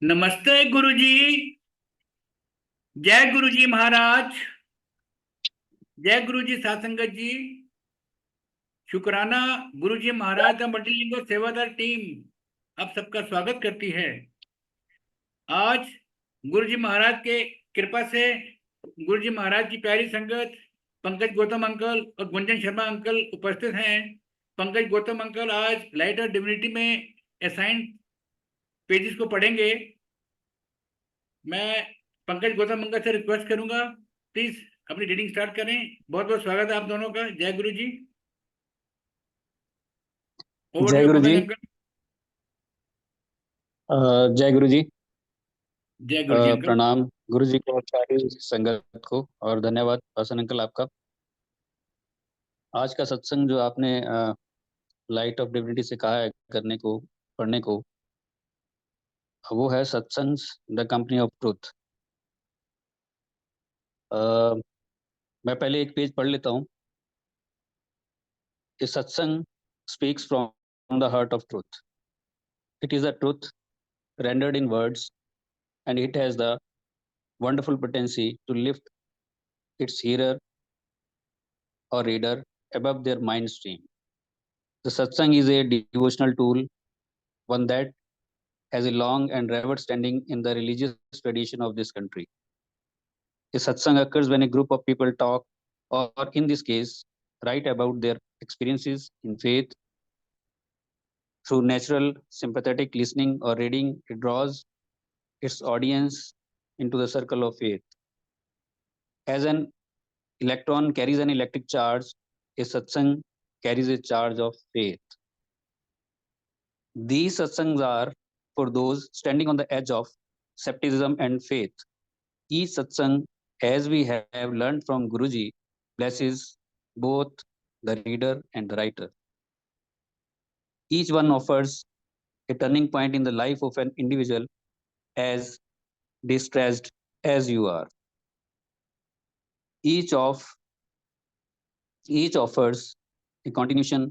नमस्ते गुरुजी। जय गुरुजी महाराज। जय गुरुजी सासंगत जी। शुक्राना। गुरुजी महाराज का मल्टीलिंगुअल सेवादार टीम आप सबका स्वागत करती है। आज गुरुजी महाराज के कृपा से गुरुजी महाराज की प्यारी संगत पंकज गौतम अंकल और गुंजन शर्मा अंकल उपस्थित हैं। पंकज गौतम अंकल आज लाइट ऑफ डिविनिटी में असाइन पेजेस को पढ़ेंगे। मैं पंकज गौतम अंकल से रिक्वेस्ट करूंगा, प्लीज अपनी रीडिंग स्टार्ट करें। बहुत बहुत स्वागत है आप दोनों का। जय गुरु जी। ओवर टू जय you Guru ji. Pankaj uncle. जय गुरु जी। जय गुरु जी अंकल। प्रणाम गुरु जी को और सारी संगत को, और धन्यवाद हसन अंकल आपका। आज का सत्संग जो आपने लाइट ऑफ डिविनिटी से कहा है करने को, पढ़ने को, वो है सत्संग द कंपनी ऑफ ट्रूथ। मैं पहले एक पेज पढ़ लेता हूँ। कि सत्संग speaks from the heart of truth. It is a truth rendered in words, and it has the wonderful potency to lift its hearer or reader above their mind stream. The satsang is a devotional tool, one that has a long and revered standing in the religious tradition of this country. A satsang occurs when a group of people talk, or in this case, write about their experiences in faith. Through natural, sympathetic listening or reading, it draws its audience into the circle of faith. As an electron carries an electric charge, a satsang carries a charge of faith. These satsangs are for those standing on the edge of skepticism and faith. Each satsang, as we have learned from Guruji, blesses both the reader and the writer. Each one offers a turning point in the life of an individual, as distressed as you are. Each of each offers a continuation,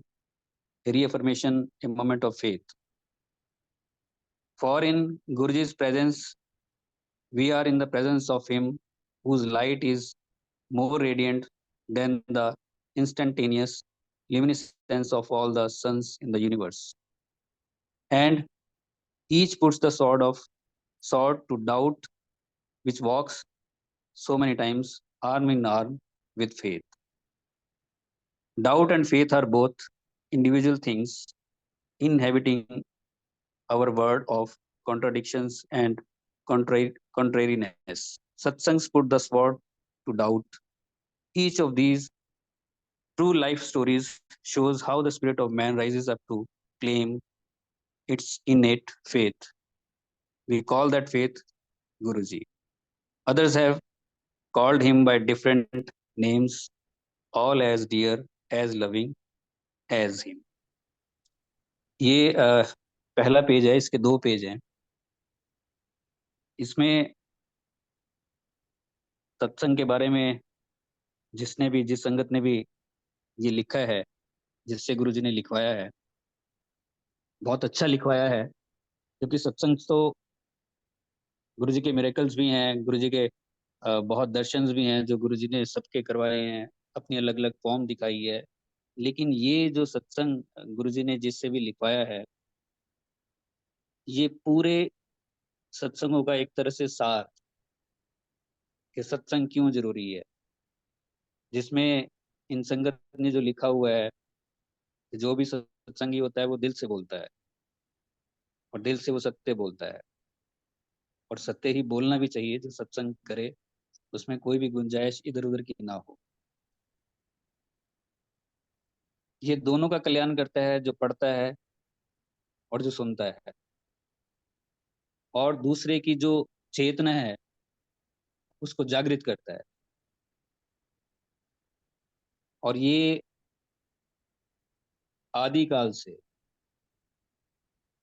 a reaffirmation, a moment of faith. For in Guruji's presence, we are in the presence of him whose light is more radiant than the instantaneous luminescence of all the suns in the universe. And each puts the sword to doubt, which walks so many times arm in arm with faith. Doubt and faith are both individual things inhabiting our world of contradictions and contrariness. Satsangs put the sword to doubt. Each of these true life stories shows how the spirit of man rises up to claim its innate faith. We call that faith Guruji. Others have called him by different names, all as dear, as loving as him. ये पहला page है, इसके दो page हैं। इसमें सत्संग के बारे में जिसने भी, जिस संगत ने भी ये लिखा है, जिससे गुरुजी ने लिखवाया है, बहुत अच्छा लिखवाया है। क्योंकि सत्संग तो गुरुजी के मिरेकल्स भी हैं, गुरुजी के बहुत दर्शंस भी हैं जो गुरुजी ने सबके करवाए हैं, अपनी अलग अलग फॉर्म दिखाई है। लेकिन ये जो सत्संग गुरुजी ने जिससे भी लिखवाया है, ये पूरे सत्संगों का एक तरह से सार, कि सत्संग क्यों जरूरी है। जिसमें इन संगत ने जो लिखा हुआ है, जो भी सत्संगी होता है वो दिल से बोलता है, और दिल से वो सत्य बोलता है, और सत्य ही बोलना भी चाहिए। जो सत्संग करे उसमें कोई भी गुंजाइश इधर उधर की ना हो। ये दोनों का कल्याण करता है, जो पढ़ता है और जो सुनता है, और दूसरे की जो चेतना है उसको जागृत करता है। और ये आदिकाल से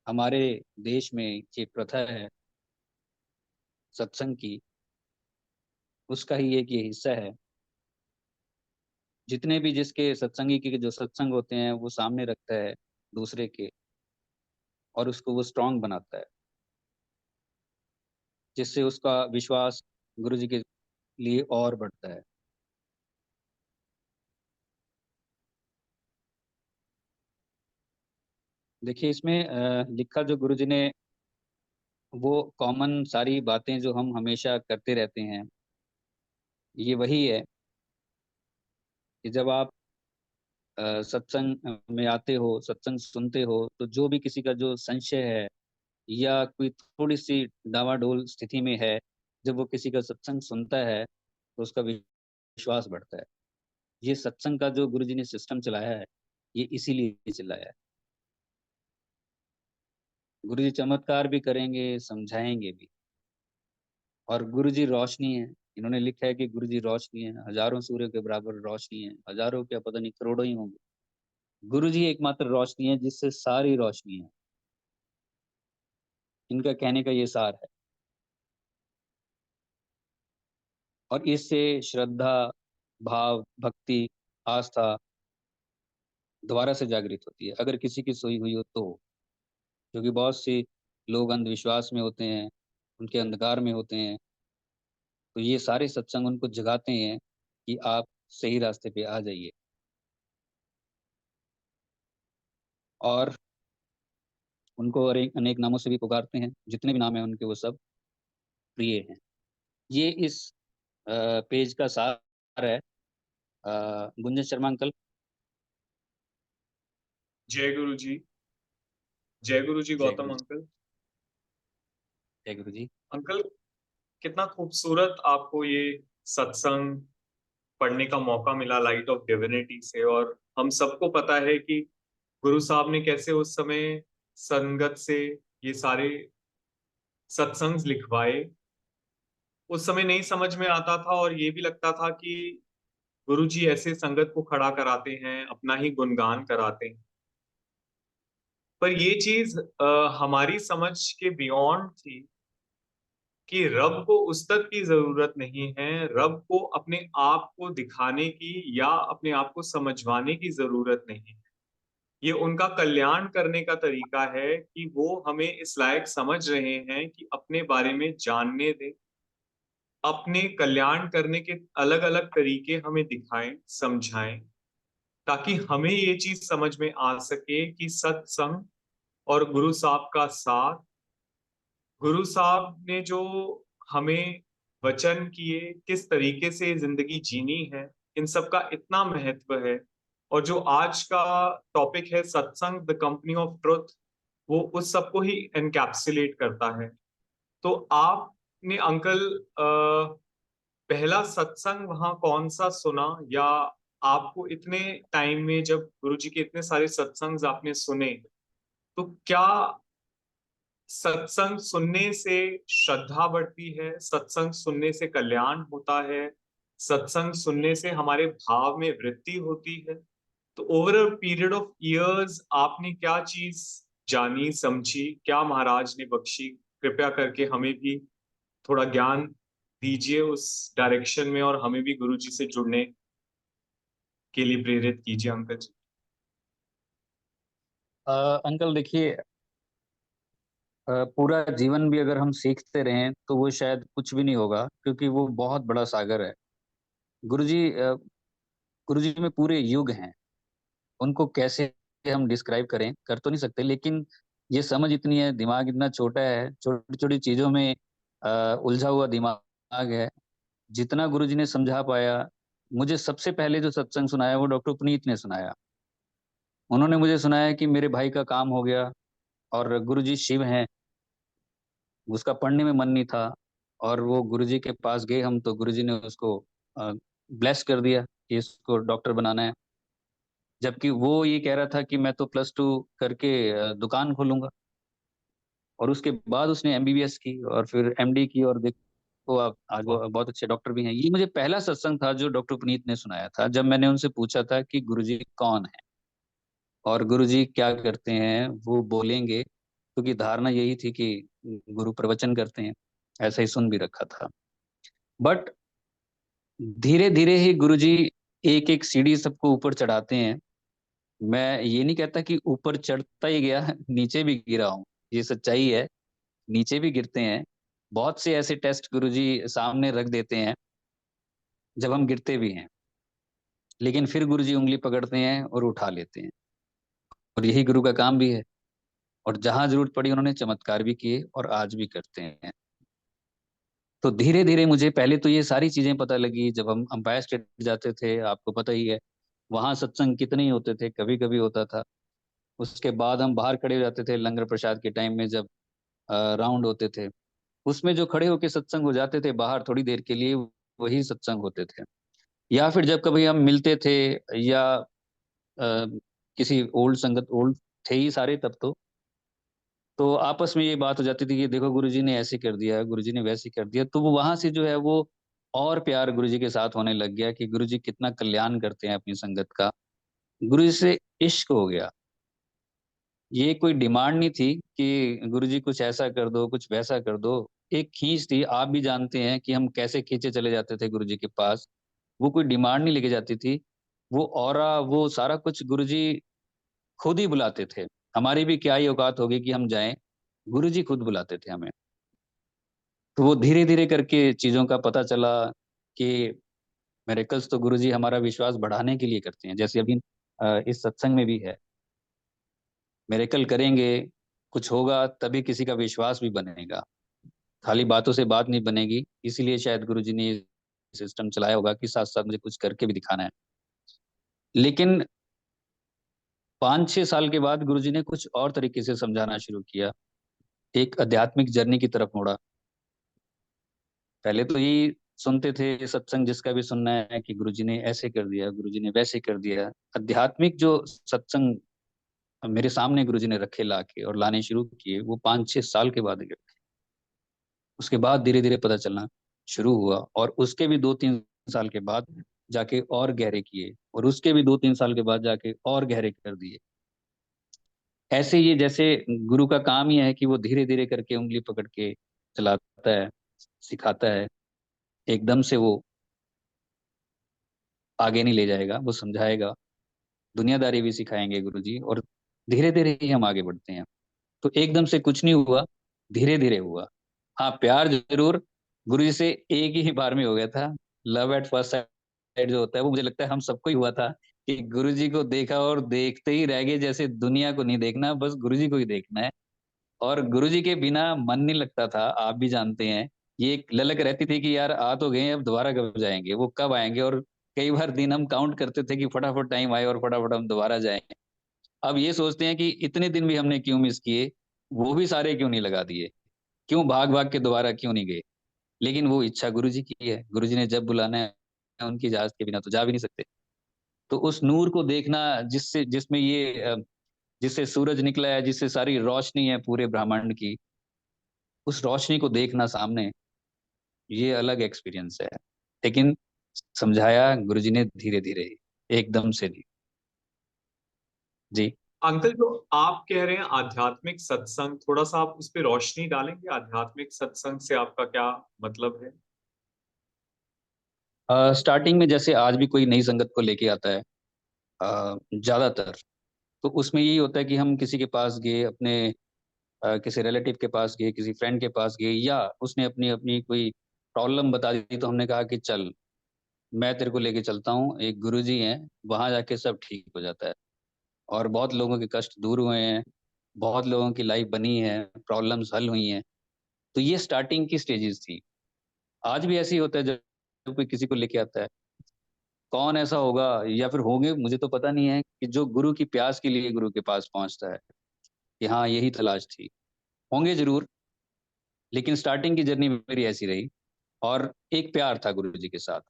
हमारे देश में ये प्रथा है सत्संग की, उसका ही एक ये हिस्सा है। जितने भी जिसके सत्संगी के जो सत्संग होते हैं वो सामने रखता है दूसरे के, और उसको वो स्ट्रांग बनाता है। जिससे उसका विश्वास गुरु जी के लिए और बढ़ता है। देखिए इसमें लिखा जो गुरु जी ने, वो कॉमन सारी बातें जो हम हमेशा करते रहते हैं, ये वही है कि जब आप सत्संग में आते हो, सत्संग सुनते हो, तो जो भी किसी का जो संशय है या कोई थोड़ी सी डावाडोल स्थिति में है, जब वो किसी का सत्संग सुनता है तो उसका विश्वास बढ़ता है। ये सत्संग का जो गुरु जी ने सिस्टम चलाया है, ये इसीलिए चलाया है। गुरु जी चमत्कार भी करेंगे, समझाएंगे भी। और गुरु जी रोशनी है। इन्होंने लिखा है कि गुरु जी रोशनी है, हजारों सूर्य के बराबर रोशनी है, हजारों क्या पता नहीं करोड़ों ही होंगे। गुरु जी एकमात्र रोशनी है जिससे सारी रोशनी है। इनका कहने का ये सार है। और इससे श्रद्धा, भाव, भक्ति, आस्था दोबारा से जागृत होती है, अगर किसी की सोई हुई हो तो। क्योंकि बहुत से लोग अंधविश्वास में होते हैं, उनके अंधकार में होते हैं, तो ये सारे सत्संग उनको जगाते हैं कि आप सही रास्ते पे आ जाइए। और उनको अनेक नामों से भी पुकारते हैं, जितने भी नाम हैं उनके वो सब प्रिय हैं। ये इस पेज का सार है। गुंजन शर्मा अंकल। जय गुरु जी। जय गुरु जी जय गौतम गुरु जी। अंकल। जय गुरु जी। अंकल, कितना खूबसूरत आपको ये सत्संग पढ़ने का मौका मिला लाइट ऑफ डिविनिटी से। और हम सबको पता है कि गुरु साहब ने कैसे उस समय संगत से ये सारे सत्संग लिखवाए। उस समय नहीं समझ में आता था और ये भी लगता था कि गुरु जी ऐसे संगत को खड़ा कराते हैं, अपना ही गुणगान कराते हैं। पर ये चीज हमारी समझ के बियॉन्ड थी कि रब को उस तक की जरूरत नहीं है, रब को अपने आप को दिखाने की या अपने आप को समझवाने की जरूरत नहीं है। ये उनका कल्याण करने का तरीका है कि वो हमें इस लायक समझ रहे हैं कि अपने बारे में जानने दें, अपने कल्याण करने के अलग अलग तरीके हमें दिखाएं, समझाएं, ताकि हमें ये चीज समझ में आ सके कि सत्संग और गुरु साहब का साथ, गुरु साहब ने जो हमें वचन किए, किस तरीके से जिंदगी जीनी है, इन सब का इतना महत्व है। और जो आज का टॉपिक है सत्संग द कंपनी ऑफ ट्रुथ, वो उस सबको ही एनकैप्सुलेट करता है। तो आपने अंकल पहला सत्संग वहां कौन सा सुना, या आपको इतने टाइम में जब गुरु जी के इतने सारे सत्संग आपने सुने, तो क्या सत्संग सुनने से श्रद्धा बढ़ती है, सत्संग सुनने से कल्याण होता है, सत्संग सुनने से हमारे भाव में वृद्धि होती है? तो over a period of years आपने क्या चीज जानी, समझी, क्या महाराज ने बख्शी? कृपया करके हमें भी थोड़ा ज्ञान दीजिए उस डायरेक्शन में, और हमें भी गुरु जी से जुड़ने के लिए प्रेरित कीजिए अंकल जी। अंकल देखिए, पूरा जीवन भी अगर हम सीखते रहें तो वो शायद कुछ भी नहीं होगा, क्योंकि वो बहुत बड़ा सागर है। गुरुजी गुरुजी में पूरे युग हैं। उनको कैसे हम डिस्क्राइब करें, कर तो नहीं सकते, लेकिन ये समझ इतनी है, दिमाग इतना छोटा है, छोटी छोटी चीजों में उलझा हुआ दिमाग है। जितना गुरुजी ने समझा पाया, मुझे सबसे पहले जो सत्संग सुनाया वो डॉक्टर पुनीत ने सुनाया। उन्होंने मुझे सुनाया कि मेरे भाई का काम हो गया, और गुरुजी शिव हैं, उसका पढ़ने में मन नहीं था, और वो गुरुजी के पास गए हम, तो गुरुजी ने उसको ब्लेस कर दिया कि इसको डॉक्टर बनाना है। जबकि वो ये कह रहा था कि मैं तो +2 करके दुकान खोलूंगा। और उसके बाद उसने एमबीबीएस की और फिर एमडी की, और देखो आप आज वो बहुत अच्छे डॉक्टर भी हैं। ये मुझे पहला सत्संग था जो डॉक्टर पुनीत ने सुनाया था, जब मैंने उनसे पूछा था कि गुरुजी कौन है और गुरुजी क्या करते हैं, वो बोलेंगे। क्योंकि धारणा यही थी कि गुरु प्रवचन करते हैं, ऐसा ही सुन भी रखा था। बट धीरे धीरे ही गुरुजी एक एक सीढ़ी सबको ऊपर चढ़ाते हैं। मैं ये नहीं कहता कि ऊपर चढ़ता ही गया नीचे भी गिरा हूँ, ये सच्चाई है, नीचे भी गिरते हैं। बहुत से ऐसे टेस्ट गुरुजी सामने रख देते हैं जब हम गिरते भी हैं, लेकिन फिर गुरुजी उंगली पकड़ते हैं और उठा लेते हैं। और यही गुरु का काम भी है। और जहां जरूरत पड़ी उन्होंने चमत्कार भी किए और आज भी करते हैं। तो धीरे धीरे मुझे पहले तो ये सारी चीजें पता लगी जब हम अंपायर स्टेट जाते थे, आपको पता ही है वहां सत्संग कितने ही होते थे, कभी कभी होता था। उसके बाद हम बाहर खड़े हो जाते थे लंगर प्रसाद के टाइम में, जब राउंड होते थे उसमें जो खड़े होके सत्संग हो जाते थे बाहर थोड़ी देर के लिए, वही सत्संग होते थे। या फिर जब कभी हम मिलते थे, या किसी ओल्ड संगत, ओल्ड थे ही सारे तब तो आपस में ये बात हो जाती थी कि देखो गुरुजी ने ऐसे कर दिया, गुरुजी ने वैसे कर दिया। तो वो वहां से जो है वो और प्यार गुरुजी के साथ होने लग गया कि गुरुजी कितना कल्याण करते हैं अपनी संगत का। गुरुजी से इश्क हो गया। ये कोई डिमांड नहीं थी कि गुरुजी कुछ ऐसा कर दो, कुछ वैसा कर दो। एक खींच थी, आप भी जानते हैं कि हम कैसे खींचे चले जाते थे गुरुजी के पास। वो कोई डिमांड नहीं लेके जाती थी। वो ऑरा, वो सारा कुछ गुरुजी खुद ही बुलाते थे। हमारी भी क्या ही औकात होगी कि हम जाएं, गुरुजी खुद बुलाते थे हमें। तो वो धीरे धीरे करके चीजों का पता चला कि मिरेकल्स तो गुरुजी हमारा विश्वास बढ़ाने के लिए करते हैं। जैसे अभी इस सत्संग में भी है, मिरेकल करेंगे, कुछ होगा तभी किसी का विश्वास भी बनेगा। खाली बातों से बात नहीं बनेगी। इसीलिए शायद गुरुजी ने ये सिस्टम चलाया होगा कि साथ साथ मुझे कुछ करके भी दिखाना है। लेकिन 5-6 साल के बाद गुरुजी ने कुछ और तरीके से समझाना शुरू किया, एक आध्यात्मिक जर्नी की तरफ मोड़ा। पहले तो यही सुनते थे सत्संग, जिसका भी सुनना है कि गुरुजी ने ऐसे कर दिया, गुरुजी ने वैसे कर दिया। आध्यात्मिक जो सत्संग मेरे सामने गुरुजी ने रखे ला के और लाने शुरू किए, वो 5-6 साल के बाद रखे। उसके बाद धीरे धीरे पता चलना शुरू हुआ, और उसके भी 2-3 साल के बाद जाके और गहरे किए, और उसके भी 2-3 साल के बाद जाके और गहरे कर दिए। ऐसे ये जैसे गुरु का काम ही है कि वो धीरे धीरे करके उंगली पकड़ के चलाता है, सिखाता है। एकदम से वो आगे नहीं ले जाएगा, वो समझाएगा। दुनियादारी भी सिखाएंगे गुरुजी, और धीरे धीरे ही हम आगे बढ़ते हैं। तो एकदम से कुछ नहीं हुआ, धीरे धीरे हुआ। हाँ, प्यार जरूर गुरुजी से एक ही बार में हो गया था। लव एट फर्स्ट साइड जो होता है वो मुझे लगता है हम सबको ही हुआ था, कि गुरुजी को देखा और देखते ही रह गए, जैसे दुनिया को नहीं देखना, बस गुरुजी को ही देखना है। और गुरुजी के बिना मन नहीं लगता था, आप भी जानते हैं। ये एक ललक रहती थी कि यार आ तो गए, अब दोबारा कब जाएंगे, वो कब आएंगे। और कई बार दिन हम काउंट करते थे कि फटाफट टाइम आए और फटाफट हम दोबारा जाएंगे। अब ये सोचते हैं कि इतने दिन भी हमने क्यों मिस किए, वो भी सारे क्यों नहीं लगा दिए, क्यों भाग भाग के दोबारा क्यों नहीं गए। लेकिन वो इच्छा गुरुजी की है, गुरुजी ने जब बुलाना है, उनकी इजाजत के बिना तो जा भी नहीं सकते। तो उस नूर को देखना, जिससे जिसमें ये जिससे सूरज निकला है, जिससे सारी रोशनी है पूरे ब्रह्मांड की, उस रोशनी को देखना सामने, ये अलग एक्सपीरियंस है। लेकिन समझाया गुरुजी ने धीरे धीरे, एकदम से नहीं। जी। अंकल, जो आप कह रहे हैं आध्यात्मिक सत्संग, थोड़ा सा आप उस पर रोशनी डालेंगे? आध्यात्मिक सत्संग से आपका क्या मतलब है? स्टार्टिंग में जैसे आज भी कोई नई संगत को लेके आता है, ज्यादातर तो उसमें यही होता है कि हम किसी के पास गए, अपने किसी रिलेटिव के पास गए, किसी फ्रेंड के पास गए, या उसने अपनी अपनी कोई प्रॉब्लम बता दी, तो हमने कहा कि चल मैं तेरे को लेके चलता हूँ, एक गुरुजी हैं, वहां जाके सब ठीक हो जाता है। और बहुत लोगों के कष्ट दूर हुए हैं, बहुत लोगों की लाइफ बनी है, प्रॉब्लम्स हल हुई हैं। तो ये स्टार्टिंग की स्टेजेस थी। आज भी ऐसे ही होता है जब कोई किसी को लेके आता है। कौन ऐसा होगा, या फिर होंगे, मुझे तो पता नहीं है, कि जो गुरु की प्यास के लिए गुरु के पास पहुंचता है, कि हाँ यही तलाश थी। होंगे जरूर, लेकिन स्टार्टिंग की जर्नी मेरी ऐसी रही। और एक प्यार था गुरु जी के साथ,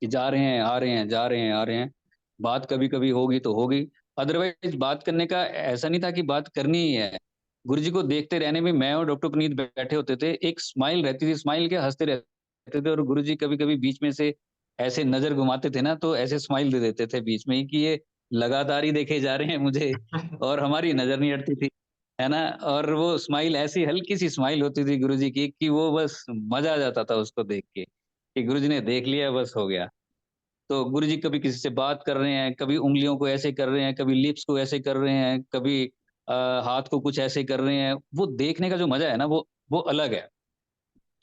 कि जा रहे हैं आ रहे हैं, जा रहे हैं आ रहे हैं। बात कभी कभी होगी तो होगी, अदरवाइज बात करने का ऐसा नहीं था कि बात करनी ही है। गुरु जी को देखते रहने में मैं और डॉक्टर पुनीत बैठे होते थे, एक स्माइल रहती थी, स्माइल के हंसते रहते थे। और गुरु जी कभी कभी बीच में से ऐसे नजर घुमाते थे ना, तो ऐसे स्माइल दे देते थे बीच में ही, कि ये लगातार ही देखे जा रहे हैं मुझे, और हमारी नजर नहीं हटती थी, है ना। और वो स्माइल ऐसी हल्की सी स्माइल होती थी गुरु जी की, कि वो बस मजा आ जाता था उसको देख के, कि गुरु जी ने देख लिया, बस हो गया। तो गुरुजी कभी किसी से बात कर रहे हैं, कभी उंगलियों को ऐसे कर रहे हैं, कभी लिप्स को ऐसे कर रहे हैं, कभी हाथ को कुछ ऐसे कर रहे हैं। वो देखने का जो मजा है ना, वो अलग है।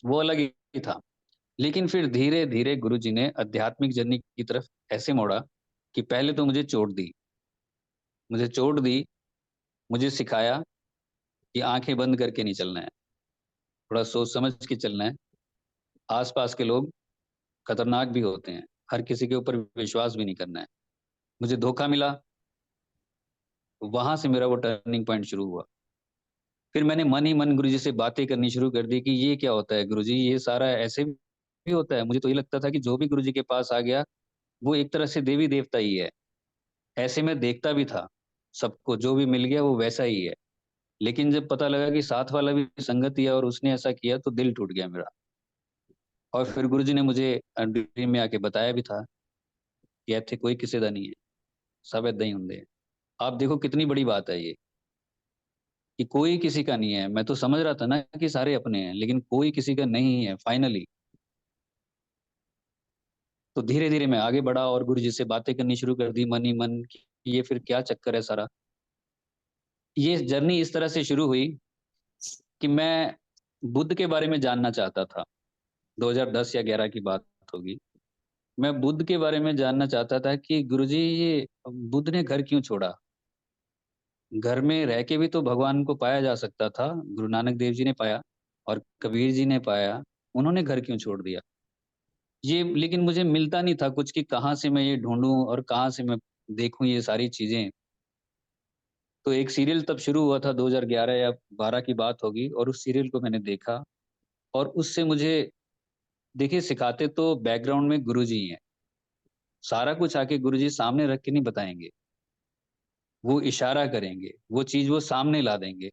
वो अलग ही था। लेकिन फिर धीरे धीरे गुरुजी ने आध्यात्मिक जर्नी की तरफ ऐसे मोड़ा कि पहले तो मुझे चोट दी, मुझे सिखाया कि आंखें बंद करके नहीं चलना है, थोड़ा सोच समझ के चलना है। आसपास के लोग खतरनाक भी होते हैं, हर किसी के ऊपर विश्वास भी नहीं करना है। मुझे धोखा मिला, वहां से मेरा वो टर्निंग पॉइंट शुरू हुआ। फिर मैंने मन ही मन गुरुजी से बातें करनी शुरू कर दी कि ये क्या होता है गुरुजी, ये सारा ऐसे भी होता है। मुझे तो ये लगता था कि जो भी गुरुजी के पास आ गया वो एक तरह से देवी देवता ही है। ऐसे मैं देखता भी था सबको, जो भी मिल गया वो वैसा ही है। लेकिन जब पता लगा कि साथ वाला भी संगत ही है और उसने ऐसा किया, तो दिल टूट गया मेरा। और फिर गुरुजी ने मुझे ड्रीम में आके बताया भी था कि ਇੱਥੇ कोई किसी ਦਾ नहीं है, सब ਏਦਾਂ ही ਹੁੰਦੇ हैं। आप देखो कितनी बड़ी बात है ये, कि कोई किसी का नहीं है। मैं तो समझ रहा था ना कि सारे अपने हैं, लेकिन कोई किसी का नहीं है फाइनली। तो धीरे धीरे मैं आगे बढ़ा और गुरुजी से बातें करनी शुरू कर दी मन ही मन कि ये फिर क्या चक्कर है सारा। ये जर्नी इस तरह से शुरू हुई कि मैं बुद्ध के बारे में जानना चाहता था। 2010 या 11 की बात होगी। मैं बुद्ध के बारे में जानना चाहता था कि गुरुजी, ये बुद्ध ने घर क्यों छोड़ा? घर में रह के भी तो भगवान को पाया जा सकता था। गुरु नानक देव जी ने पाया और कबीर जी ने पाया, उन्होंने घर क्यों छोड़ दिया? ये लेकिन मुझे मिलता नहीं था कुछ कि कहाँ से मैं ये ढूँढूँ और कहाँ से मैं देखूँ ये सारी चीज़ें। तो एक सीरियल तब शुरू हुआ था, 2011 या 12 की बात होगी, और उस सीरियल को मैंने देखा और उससे मुझे, देखिए, सिखाते तो बैकग्राउंड में गुरुजी ही हैं। सारा कुछ आके गुरुजी सामने रख के नहीं बताएँगे। वो इशारा करेंगे, वो चीज़ वो सामने ला देंगे।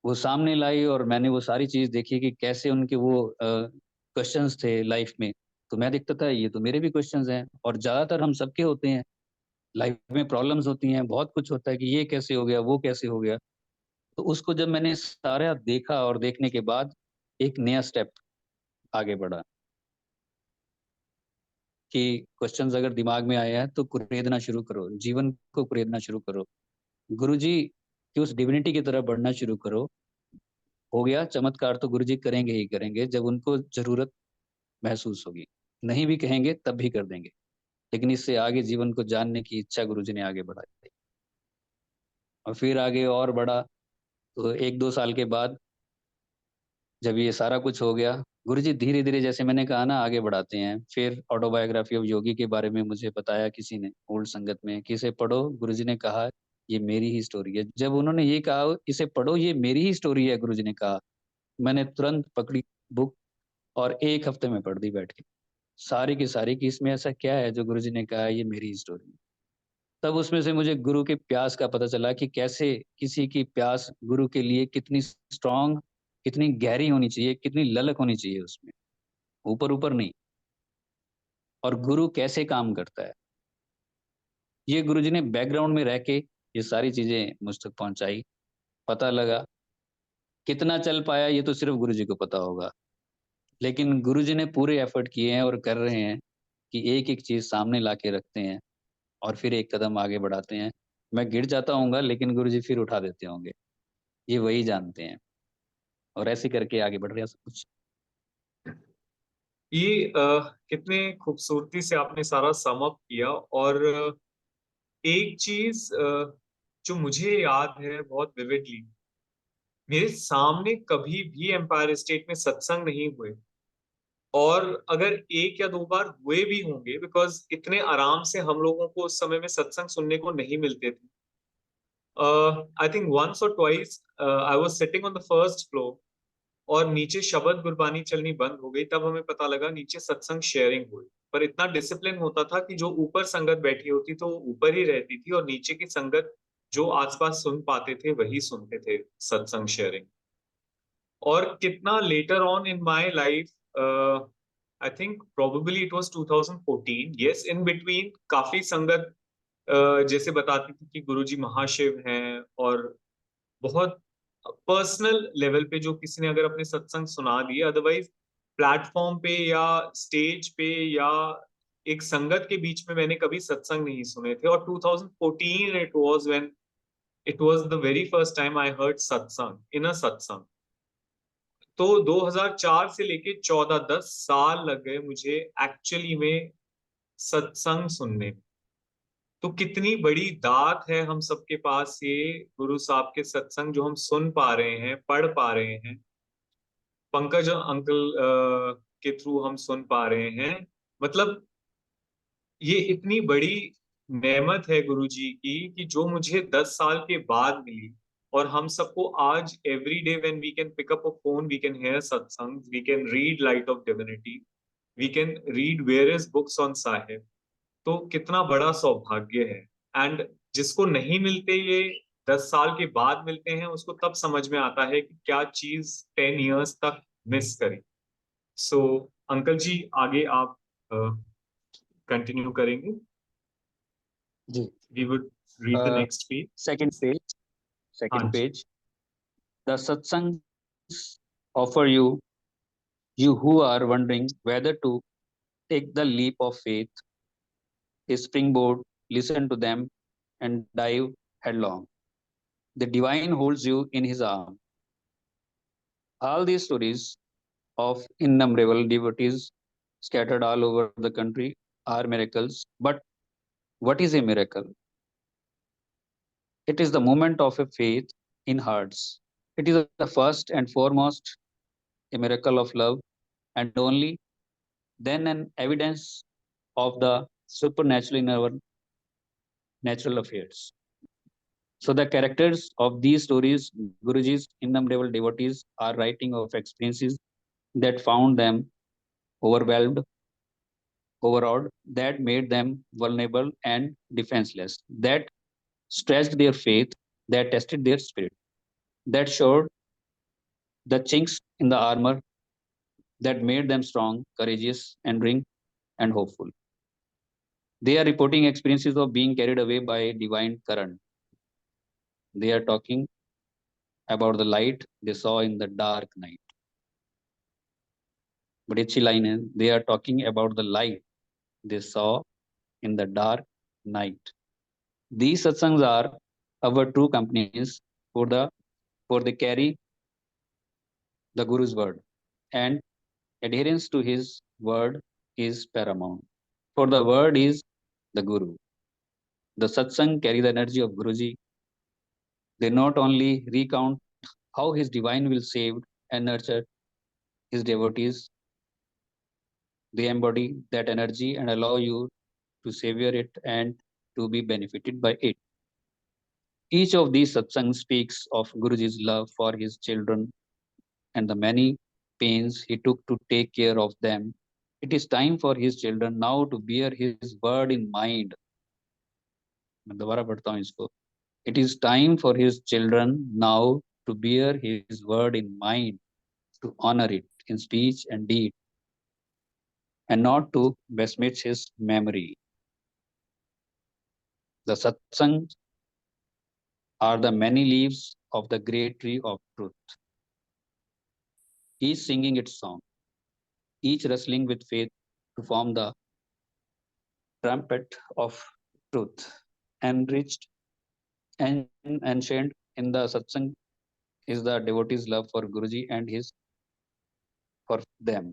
वो सामने लाई और मैंने वो सारी चीज़ देखी कि कैसे उनके वो क्वेश्चन्स थे लाइफ में। तो मैं देखता था ये तो मेरे भी क्वेश्चन्स हैं और ज़्यादातर हम सबके होते हैं। लाइफ में प्रॉब्लम्स होती हैं, बहुत कुछ होता है कि ये कैसे हो गया, वो कैसे हो गया। तो उसको जब मैंने सारा देखा और देखने के बाद एक नया स्टेप आगे बढ़ा कि क्वेश्चन्स अगर दिमाग में आए हैं तो कुरेदना शुरू करो, जीवन को कुरेदना शुरू करो। गुरुजी की उस डिविनिटी की तरफ बढ़ना शुरू करो। हो गया चमत्कार तो गुरुजी करेंगे ही करेंगे जब उनको ज़रूरत महसूस होगी। नहीं भी कहेंगे तब भी कर देंगे। लेकिन इससे आगे जीवन को जानने की इच्छा गुरुजी ने आगे बढ़ाई और फिर आगे और बढ़ा। तो 1-2 साल के बाद जब ये सारा कुछ हो गया, गुरुजी धीरे-धीरे, जैसे मैंने कहा ना, आगे बढ़ाते हैं। फिर ऑटोबायोग्राफी ऑफ योगी के बारे में मुझे बताया किसी ने, ओल्ड संगत में, कि इसे पढ़ो। गुरुजी ने कहा ये मेरी ही स्टोरी है। जब उन्होंने ये कहा इसे पढ़ो ये मेरी ही स्टोरी है, गुरुजी ने कहा, मैंने तुरंत पकड़ी बुक और 1 हफ्ते में पढ़ दी बैठ के। सारी की सारी, कि इसमें ऐसा क्या है जो गुरुजी ने कहा है ये मेरी ही स्टोरी है। तब उसमें से मुझे गुरु के प्यास का पता चला कि कैसे किसी की प्यास गुरु के लिए कितनी स्ट्रॉन्ग, कितनी गहरी होनी चाहिए, कितनी ललक होनी चाहिए उसमें, ऊपर-ऊपर नहीं। और गुरु कैसे काम करता है। ये गुरुजी ने बैकग्राउंड में रह के ये सारी चीज़ें मुझ तक पहुँचाई। पता लगा, कितना चल पाया ये तो सिर्फ़ गुरुजी को पता होगा। लेकिन गुरुजी ने पूरे एफर्ट किए हैं और कर रहे हैं कि एक-एक चीज़ सामने ला के रखते हैं और फिर एक कदम आगे बढ़ाते हैं। मैं गिर जाता होऊँगा लेकिन गुरुजी फिर उठा देते होंगे। ये वही जानते हैं और ऐसे करके आगे बढ़ गया सब कुछ। ये कितने खूबसूरती से आपने सारा सम अप किया। और एक चीज जो मुझे याद है बहुत विविडली, मेरे सामने कभी भी एम्पायर स्टेट में सत्संग नहीं हुए। और अगर एक या दो बार हुए भी होंगे, बिकॉज इतने आराम से हम लोगों को उस समय में सत्संग सुनने को नहीं मिलते थे। आई थिंक वंस और twice I was sitting on the first floor और नीचे शबद गुरबानी चलनी बंद हो गई, तब हमें पता लगा नीचे सत्संग शेयरिंग हुई। पर इतना डिसिप्लिन होता था कि जो ऊपर संगत बैठी होती तो वो ऊपर ही रहती थी और नीचे की संगत जो आसपास सुन पाते थे वही सुनते थे सत्संग शेयरिंग। और कितना later on in my life, I think probably it was 2014, yes, in between काफी संगत जैसे बताती थी कि गुरुजी महाशिव हैं, और बहुत पर्सनल लेवल पे जो किसी ने अगर अपने सत्संग सुना दिए, अदरवाइज प्लेटफॉर्म पे या स्टेज पे या एक संगत के बीच में मैंने कभी सत्संग नहीं सुने थे। और 2014 it was when it was the very first time I heard सत्संग इन अ सत्संग। तो 2004 से लेके 10 साल लग गए मुझे एक्चुअली में सत्संग सुनने में। तो कितनी बड़ी दात है हम सबके पास, ये गुरु साहब के सत्संग जो हम सुन पा रहे हैं, पढ़ पा रहे हैं, पंकज अंकल के थ्रू हम सुन पा रहे हैं। मतलब ये इतनी बड़ी नेमत है गुरु जी की कि जो मुझे 10 साल के बाद मिली। और हम सबको आज every day when we can pick up a phone, we can hear satsang, we can read light of divinity, we can read various books on Sahib. तो कितना बड़ा सौभाग्य है। एंड जिसको नहीं मिलते ये 10 साल के बाद मिलते हैं, उसको तब समझ में आता है कि क्या चीज 10 इयर्स तक मिस करी। सो अंकल जी आगे आप कंटिन्यू करेंगे। जी। We would read the next page. Second page, हाँ second जी। page. The satsangs offer you, you who are wondering whether to take the leap of faith, a springboard, listen to them and dive headlong. The divine holds you in his arm. All these stories of innumerable devotees scattered all over the country are miracles. But what is a miracle? It is the moment of a faith in hearts. It is the first and foremost a miracle of love, and only then an evidence of the supernatural in our natural affairs. So the characters of these stories, Guruji's innumerable devotees are writing of experiences that found them overwhelmed, overawed, that made them vulnerable and defenseless, that stretched their faith, that tested their spirit, that showed the chinks in the armor, that made them strong, courageous, enduring, and hopeful. They are reporting experiences of being carried away by a divine current. They are talking about the light they saw in the dark night. बड़ी अच्छी line है, they are talking about the light they saw in the dark night. These satsangs are our true companions for they carry the Guru's word, and adherence to his word is paramount. For the word is the Guru. The satsang carry the energy of Guruji. They not only recount how his divine will saved and nurtured his devotees, they embody that energy and allow you to savor it and to be benefited by it. Each of these satsangs speaks of Guruji's love for his children and the many pains he took to take care of them. It is time for his children now to bear his word in mind. मैं दोबारा पढ़ता हूँ इसको. It is time for his children now to bear his word in mind, to honor it in speech and deed, and not to besmirch his memory. The satsangs are the many leaves of the great tree of truth, each singing its song, each rustling with faith to form the trumpet of truth. Enriched and ancient in the satsang is the devotee's love for Guruji and his for them.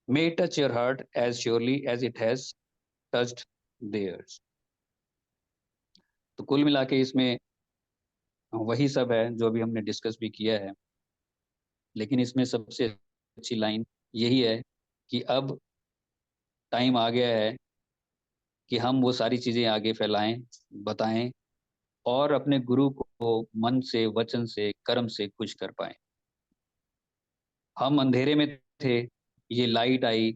May it touch your heart as surely as it has touched theirs. तो कुल मिला के इसमें वही सब है जो अभी हमने डिस्कस भी किया है, लेकिन इसमें सबसे अच्छी लाइन यही है कि अब टाइम आ गया है कि हम वो सारी चीजें आगे फैलाएं, बताएं और अपने गुरु को मन से, वचन से, कर्म से खुश कर पाएं. हम अंधेरे में थे, ये लाइट आई,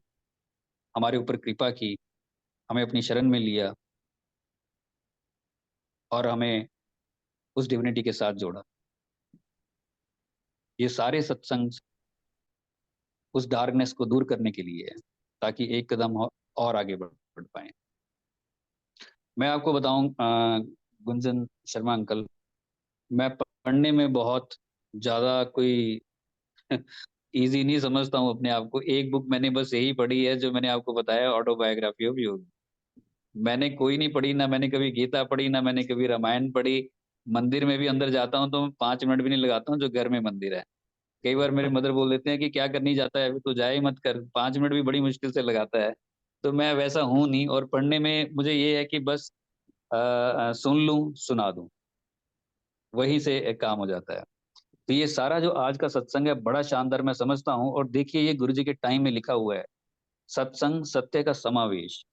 हमारे ऊपर कृपा की, हमें अपनी शरण में लिया और हमें उस डिविनिटी के साथ जोड़ा. ये सारे सत्संग उस डार्कनेस को दूर करने के लिए है, ताकि एक कदम और आगे बढ़ पाए. मैं आपको बताऊं गुंजन शर्मा अंकल, मैं पढ़ने में बहुत ज्यादा कोई इजी नहीं समझता हूँ अपने आप को. एक बुक मैंने बस यही पढ़ी है जो मैंने आपको बताया, ऑटोबायोग्राफी ऑफ योग. मैंने कोई नहीं पढ़ी, ना मैंने कभी गीता पढ़ी, ना मैंने कभी रामायण पढ़ी. मंदिर में भी अंदर जाता हूँ तो मैं 5 मिनट भी नहीं लगाता हूँ, जो घर में मंदिर है. कई बार मेरे मदर बोल देते हैं कि क्या करनी जाता है, अभी तो जाए ही मत कर, 5 मिनट भी बड़ी मुश्किल से लगाता है। तो मैं वैसा हूँ नहीं, और पढ़ने में मुझे ये है कि बस सुन लूं सुना दूं, वहीं से एक काम हो जाता है। तो ये सारा जो आज का सत्संग है बड़ा शानदार मैं समझता हूँ, और देखिए ये गुरु जी के टाइम में लिखा हुआ है, सत्संग सत्य का समावेश।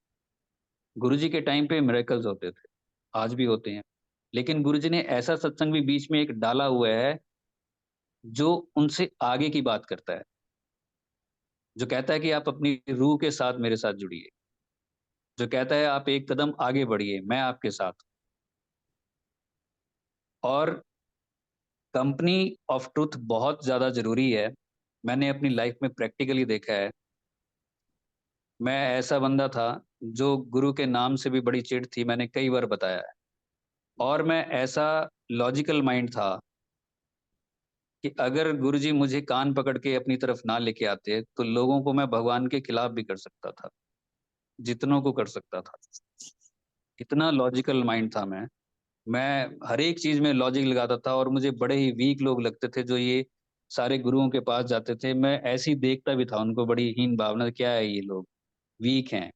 गुरु जी के टाइम पे मिरेकल्स होते थे, आज भी होते हैं, लेकिन गुरु जी ने ऐसा सत्संग भी बीच में एक डाला हुआ है जो उनसे आगे की बात करता है, जो कहता है कि आप अपनी रूह के साथ मेरे साथ जुड़िए, जो कहता है आप एक कदम आगे बढ़िए, मैं आपके साथ हूं। और कंपनी ऑफ ट्रुथ बहुत ज्यादा जरूरी है। मैंने अपनी लाइफ में प्रैक्टिकली देखा है। मैं ऐसा बंदा था जो गुरु के नाम से भी बड़ी चिढ़ थी, मैंने कई बार बताया है। और मैं ऐसा लॉजिकल माइंड था कि अगर गुरु जी मुझे कान पकड़ के अपनी तरफ ना लेके आते तो लोगों को मैं भगवान के खिलाफ भी कर सकता था, जितनों को कर सकता था। इतना लॉजिकल माइंड था मैं हर एक चीज में लॉजिक लगाता था, और मुझे बड़े ही वीक लोग लगते थे जो ये सारे गुरुओं के पास जाते थे। मैं ऐसी देखता भी था उनको, बड़ी हीन भावना, क्या है ये लोग, वीक हैं।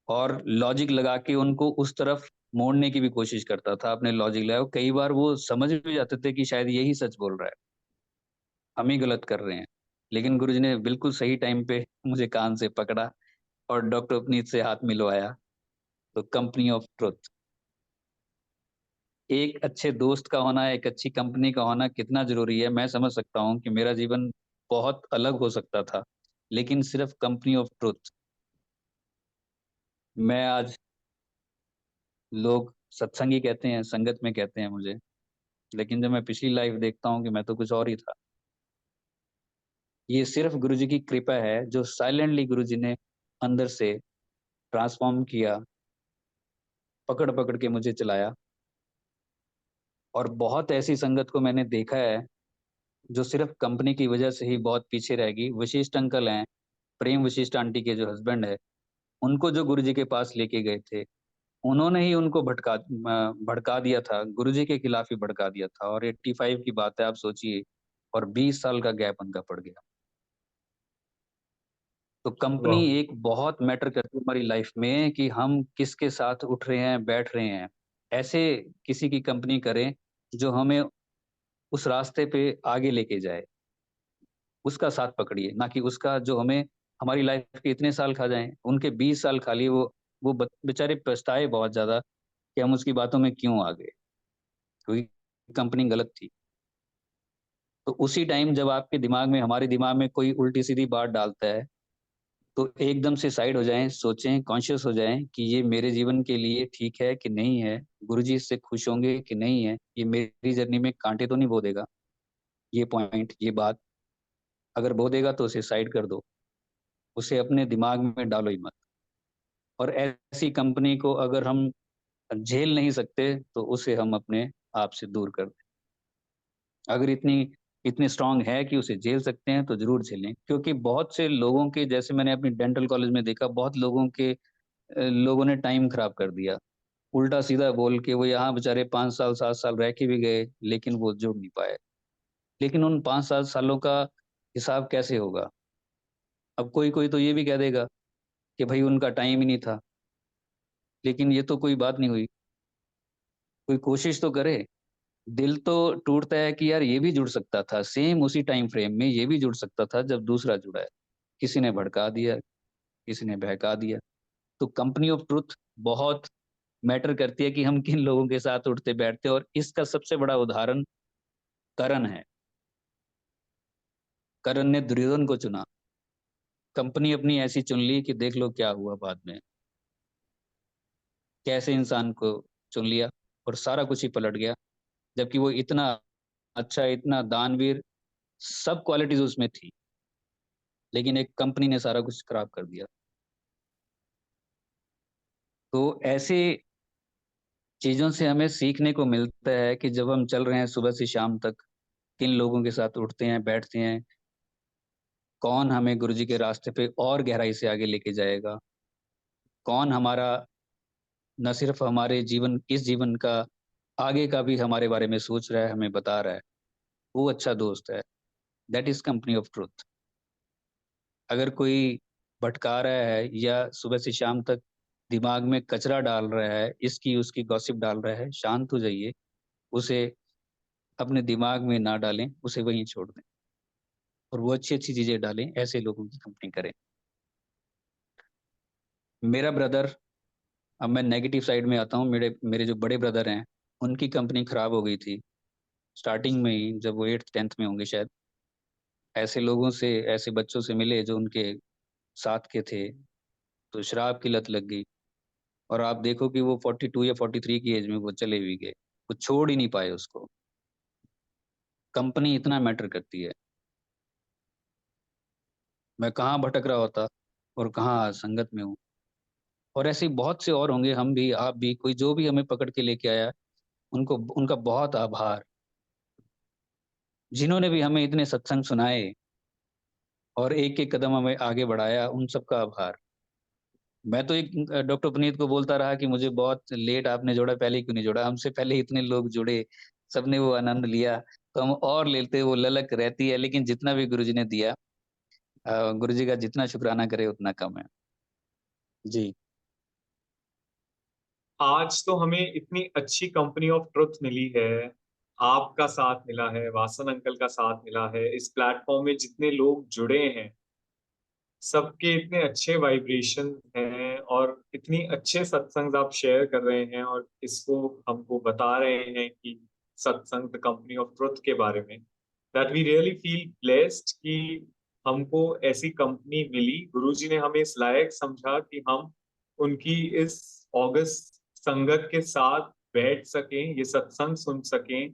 और लॉजिक लगा के उनको उस तरफ मोड़ने की भी कोशिश करता था, अपने लॉजिक लगा। कई बार वो समझ भी जाते थे कि शायद यही सच बोल रहा है, हम ही गलत कर रहे हैं। लेकिन गुरुजी ने बिल्कुल सही टाइम पे मुझे कान से पकड़ा और डॉक्टर उपनीत से हाथ मिलवाया। तो कंपनी ऑफ ट्रुथ, एक अच्छे दोस्त का होना, एक अच्छी कंपनी का होना कितना जरूरी है। मैं समझ सकता हूँ कि मेरा जीवन बहुत अलग हो सकता था, लेकिन सिर्फ कंपनी ऑफ ट्रुथ। मैं आज, लोग सत्संगी कहते हैं, संगत में कहते हैं मुझे, लेकिन जब मैं पिछली लाइफ देखता हूँ कि मैं तो कुछ और ही था। ये सिर्फ गुरु जी की कृपा है, जो साइलेंटली गुरु जी ने अंदर से ट्रांसफॉर्म किया, पकड़ पकड़ के मुझे चलाया। और बहुत ऐसी संगत को मैंने देखा है जो सिर्फ कंपनी की वजह से ही बहुत पीछे रहेगी। वशिष्ठ अंकल हैं, प्रेम वशिष्ठ आंटी के जो हस्बैंड है, उनको जो गुरु जी के पास लेके गए थे, उन्होंने ही उनको भड़का दिया था, गुरु जी के खिलाफ ही भड़का दिया था। और 85 की बात है, आप सोचिए, और 20 साल का गैप उनका पड़ गया। तो कंपनी वाह। एक बहुत मैटर करती है हमारी लाइफ में, कि हम किसके साथ उठ रहे हैं, बैठ रहे हैं। ऐसे किसी की कंपनी करें जो हमें उस रास्ते पे आगे लेके जाए, उसका साथ पकड़िए, ना कि उसका जो हमें हमारी लाइफ के इतने साल खा जाएं। उनके 20 साल खा लिए, वो बेचारे पछताए बहुत ज्यादा कि हम उसकी बातों में क्यों आ गए, क्योंकि कंपनी गलत थी। तो उसी टाइम जब आपके दिमाग में, हमारे दिमाग में कोई उल्टी सीधी बात डालता है, तो एकदम से साइड हो जाएं, सोचें, कॉन्शियस हो जाएं कि ये मेरे जीवन के लिए ठीक है कि नहीं है, गुरुजी इससे खुश होंगे कि नहीं है, ये मेरी जर्नी में कांटे तो नहीं बो देगा, ये पॉइंट, ये बात अगर बो देगा तो उसे साइड कर दो, उसे अपने दिमाग में डालो ही मत। और ऐसी कंपनी को अगर हम झेल नहीं सकते तो उसे हम अपने आप से दूर कर दें। अगर इतनी इतनी स्ट्रांग है कि उसे झेल सकते हैं तो जरूर झेलें, क्योंकि बहुत से लोगों के, जैसे मैंने अपनी डेंटल कॉलेज में देखा, बहुत लोगों के लोगों ने टाइम खराब कर दिया, उल्टा सीधा बोल के। वो यहाँ बेचारे 5 साल 7 साल रह के भी गए, लेकिन वो जुड़ नहीं पाए। लेकिन उन 5-7 सालों का हिसाब कैसे होगा? अब कोई कोई तो ये भी कह देगा कि भाई उनका टाइम ही नहीं था, लेकिन ये तो कोई बात नहीं हुई। कोई कोशिश तो करे। दिल तो टूटता है कि यार ये भी जुड़ सकता था, सेम उसी टाइम फ्रेम में ये भी जुड़ सकता था जब दूसरा जुड़ा है। किसी ने भड़का दिया, किसी ने बहका दिया। तो कंपनी ऑफ ट्रुथ बहुत मैटर करती है कि हम किन लोगों के साथ उठते बैठते हैं। और इसका सबसे बड़ा उदाहरण करण है। करण ने दुर्योधन को चुना, कंपनी अपनी ऐसी चुन ली कि देख लो क्या हुआ बाद में, कैसे इंसान को चुन लिया और सारा कुछ ही पलट गया। जबकि वो इतना अच्छा, इतना दानवीर, सब क्वालिटीज उसमें थी, लेकिन एक कंपनी ने सारा कुछ खराब कर दिया। तो ऐसे चीजों से हमें सीखने को मिलता है कि जब हम चल रहे हैं सुबह से शाम तक, किन लोगों के साथ उठते हैं बैठते हैं, कौन हमें गुरुजी के रास्ते पे और गहराई से आगे लेके जाएगा, कौन हमारा न सिर्फ हमारे जीवन, इस जीवन का, आगे का भी हमारे बारे में सोच रहा है, हमें बता रहा है, वो अच्छा दोस्त है। That is company of truth. अगर कोई भटका रहा है या सुबह से शाम तक दिमाग में कचरा डाल रहा है, इसकी उसकी गॉसिप डाल रहा है, शांत हो जाइए, उसे अपने दिमाग में ना डालें, उसे वहीं छोड़ दें और वो अच्छी-अच्छी चीज़ें डालें, ऐसे लोगों की कंपनी करें। मेरा ब्रदर, अब मैं नेगेटिव साइड में आता हूँ, मेरे मेरे जो बड़े ब्रदर हैं, उनकी कंपनी खराब हो गई थी, स्टार्टिंग में ही जब वो 8th-10th में होंगे शायद। ऐसे लोगों से, ऐसे बच्चों से मिले जो उनके साथ के थे, तो शराब की लत लग गई और आप देखो कि वो 42 या 43 की एज में वो चले भी गए। वो छोड़ ही नहीं पाए उसको। कंपनी इतना मैटर करती है। मैं कहाँ भटक रहा होता और कहाँ संगत में हूँ। और ऐसे बहुत से और होंगे, हम भी, आप भी, कोई जो भी हमें पकड़ के लेके आया, उनको उनका बहुत आभार। जिन्होंने भी हमें इतने सत्संग सुनाए और एक-एक कदम हमें आगे बढ़ाया, उन सबका आभार। मैं तो एक डॉक्टर पुनीत को बोलता रहा कि मुझे बहुत लेट आपने जोड़ा, पहले क्यों नहीं जोड़ा? हमसे पहले इतने लोग जुड़े, सबने वो आनंद लिया, तो हम और लेते, वो ललक रहती है। लेकिन जितना भी गुरुजी ने दिया, गुरुजी का जितना शुकराना करे उतना कम है। जी। आज तो हमें इतनी अच्छी कंपनी ऑफ ट्रुथ मिली है, आपका साथ मिला है, वासन अंकल का साथ मिला है, इस प्लेटफॉर्म में जितने लोग जुड़े हैं सबके इतने अच्छे वाइब्रेशन हैं और इतनी अच्छे सत्संग आप शेयर कर रहे हैं और इसको हमको बता रहे हैं कि सत्संग द कंपनी ऑफ ट्रुथ के बारे में, that we really feel blessed कि हमको ऐसी कंपनी मिली। गुरुजी ने हमें इस लायक समझा कि हम उनकी इस ऑगस्ट संगत के साथ बैठ सकें, ये सत्संग सुन सकें,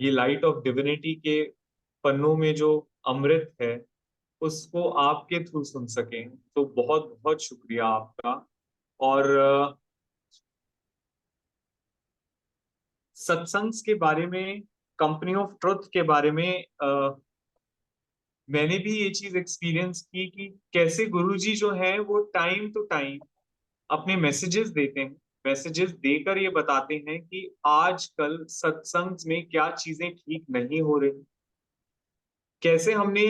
ये लाइट ऑफ डिविनिटी के पन्नों में जो अमृत है उसको आपके थ्रू सुन सकें। तो बहुत बहुत शुक्रिया आपका। और सत्संग के बारे में, कंपनी ऑफ ट्रुथ के बारे में मैंने भी ये चीज एक्सपीरियंस की कि कैसे गुरुजी जो है वो टाइम टू टाइम अपने मैसेजेस देते हैं, मैसेजेस देकर ये बताते हैं कि आजकल सत्संग में क्या चीजें ठीक नहीं हो रही। कैसे हमने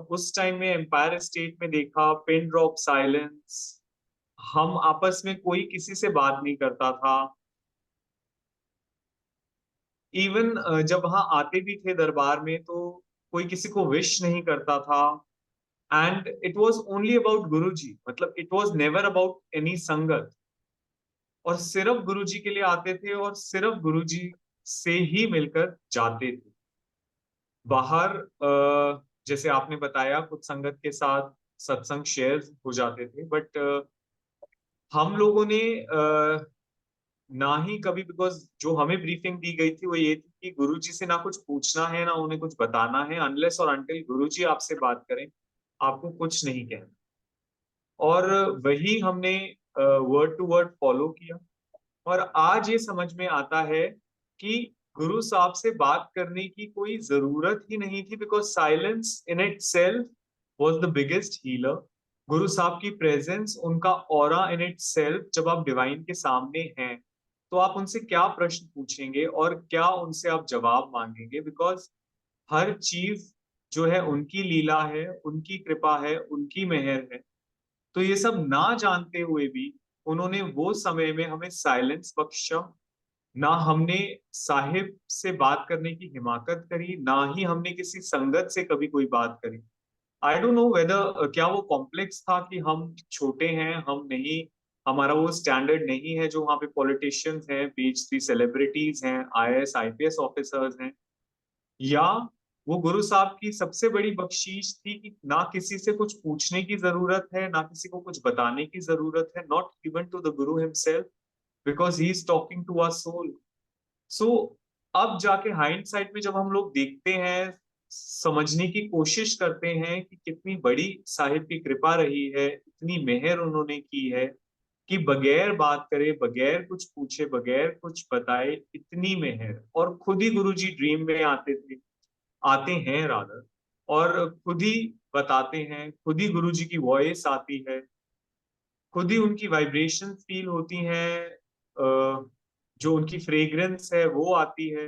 उस टाइम में एम्पायर स्टेट में देखा पिन ड्रॉप साइलेंस, हम आपस में कोई किसी से बात नहीं करता था। इवन जब वहां आते भी थे दरबार में तो कोई किसी को विश नहीं करता था। And it was only about Guruji, मतलब it was never about any sangat. और सिर्फ गुरुजी के लिए आते थे और सिर्फ गुरुजी से ही मिलकर जाते थे। बाहर जैसे आपने बताया कुछ संगत के साथ सत्संग शेयर हो जाते थे, बट हम लोगों ने ना ही कभी, बिकॉज जो हमें ब्रीफिंग दी गई थी वो ये थी कि गुरुजी से ना कुछ पूछना है ना उन्हें कुछ बताना है, अनलेस और अनटिल गुरुजी आपसे बात करें आपको कुछ नहीं कहना। और वही हमने वर्ड टू वर्ड फॉलो किया। और आज ये समझ में आता है कि गुरु साहब से बात करने की कोई जरूरत ही नहीं थी, because silence in it self was the biggest healer. गुरु साहब की प्रेजेंस, उनका ऑरा इन इट सेल्फ, जब आप डिवाइन के सामने हैं तो आप उनसे क्या प्रश्न पूछेंगे और क्या उनसे आप जवाब मांगेंगे, बिकॉज हर चीज जो है उनकी लीला है, उनकी कृपा है, उनकी मेहर है। तो ये सब ना जानते हुए भी उन्होंने वो समय में हमें साइलेंस बख्शा। ना हमने साहिब से बात करने की हिमाकत करी, ना ही हमने किसी संगत से कभी कोई बात करी। आई डोंट नो वेदर क्या वो कॉम्प्लेक्स था कि हम छोटे हैं, हम नहीं, हमारा वो स्टैंडर्ड नहीं है जो वहाँ पे पॉलिटिशियंस हैं, PhD सेलिब्रिटीज हैं, IAS IPS ऑफिसर्स हैं, या वो गुरु साहब की सबसे बड़ी बख्शीश थी कि ना किसी से कुछ पूछने की जरूरत है, ना किसी को कुछ बताने की जरूरत है, not even to the guru himself, because he is talking to our soul. So अब जाके हाइंडसाइट में जब हम लोग देखते हैं, समझने की कोशिश करते हैं कि कितनी बड़ी साहिब की कृपा रही है, इतनी मेहर उन्होंने की है कि बगैर बात करे, बगैर कुछ पूछे, बगैर कुछ बताए, इतनी मेहर। और खुद ही गुरुजी ड्रीम में आते थे, आते हैं रादर, और खुद ही बताते हैं, खुद ही गुरुजी की वॉइस आती है, खुद ही उनकी वाइब्रेशन फील होती हैं, जो उनकी फ्रेग्रेंस है वो आती है।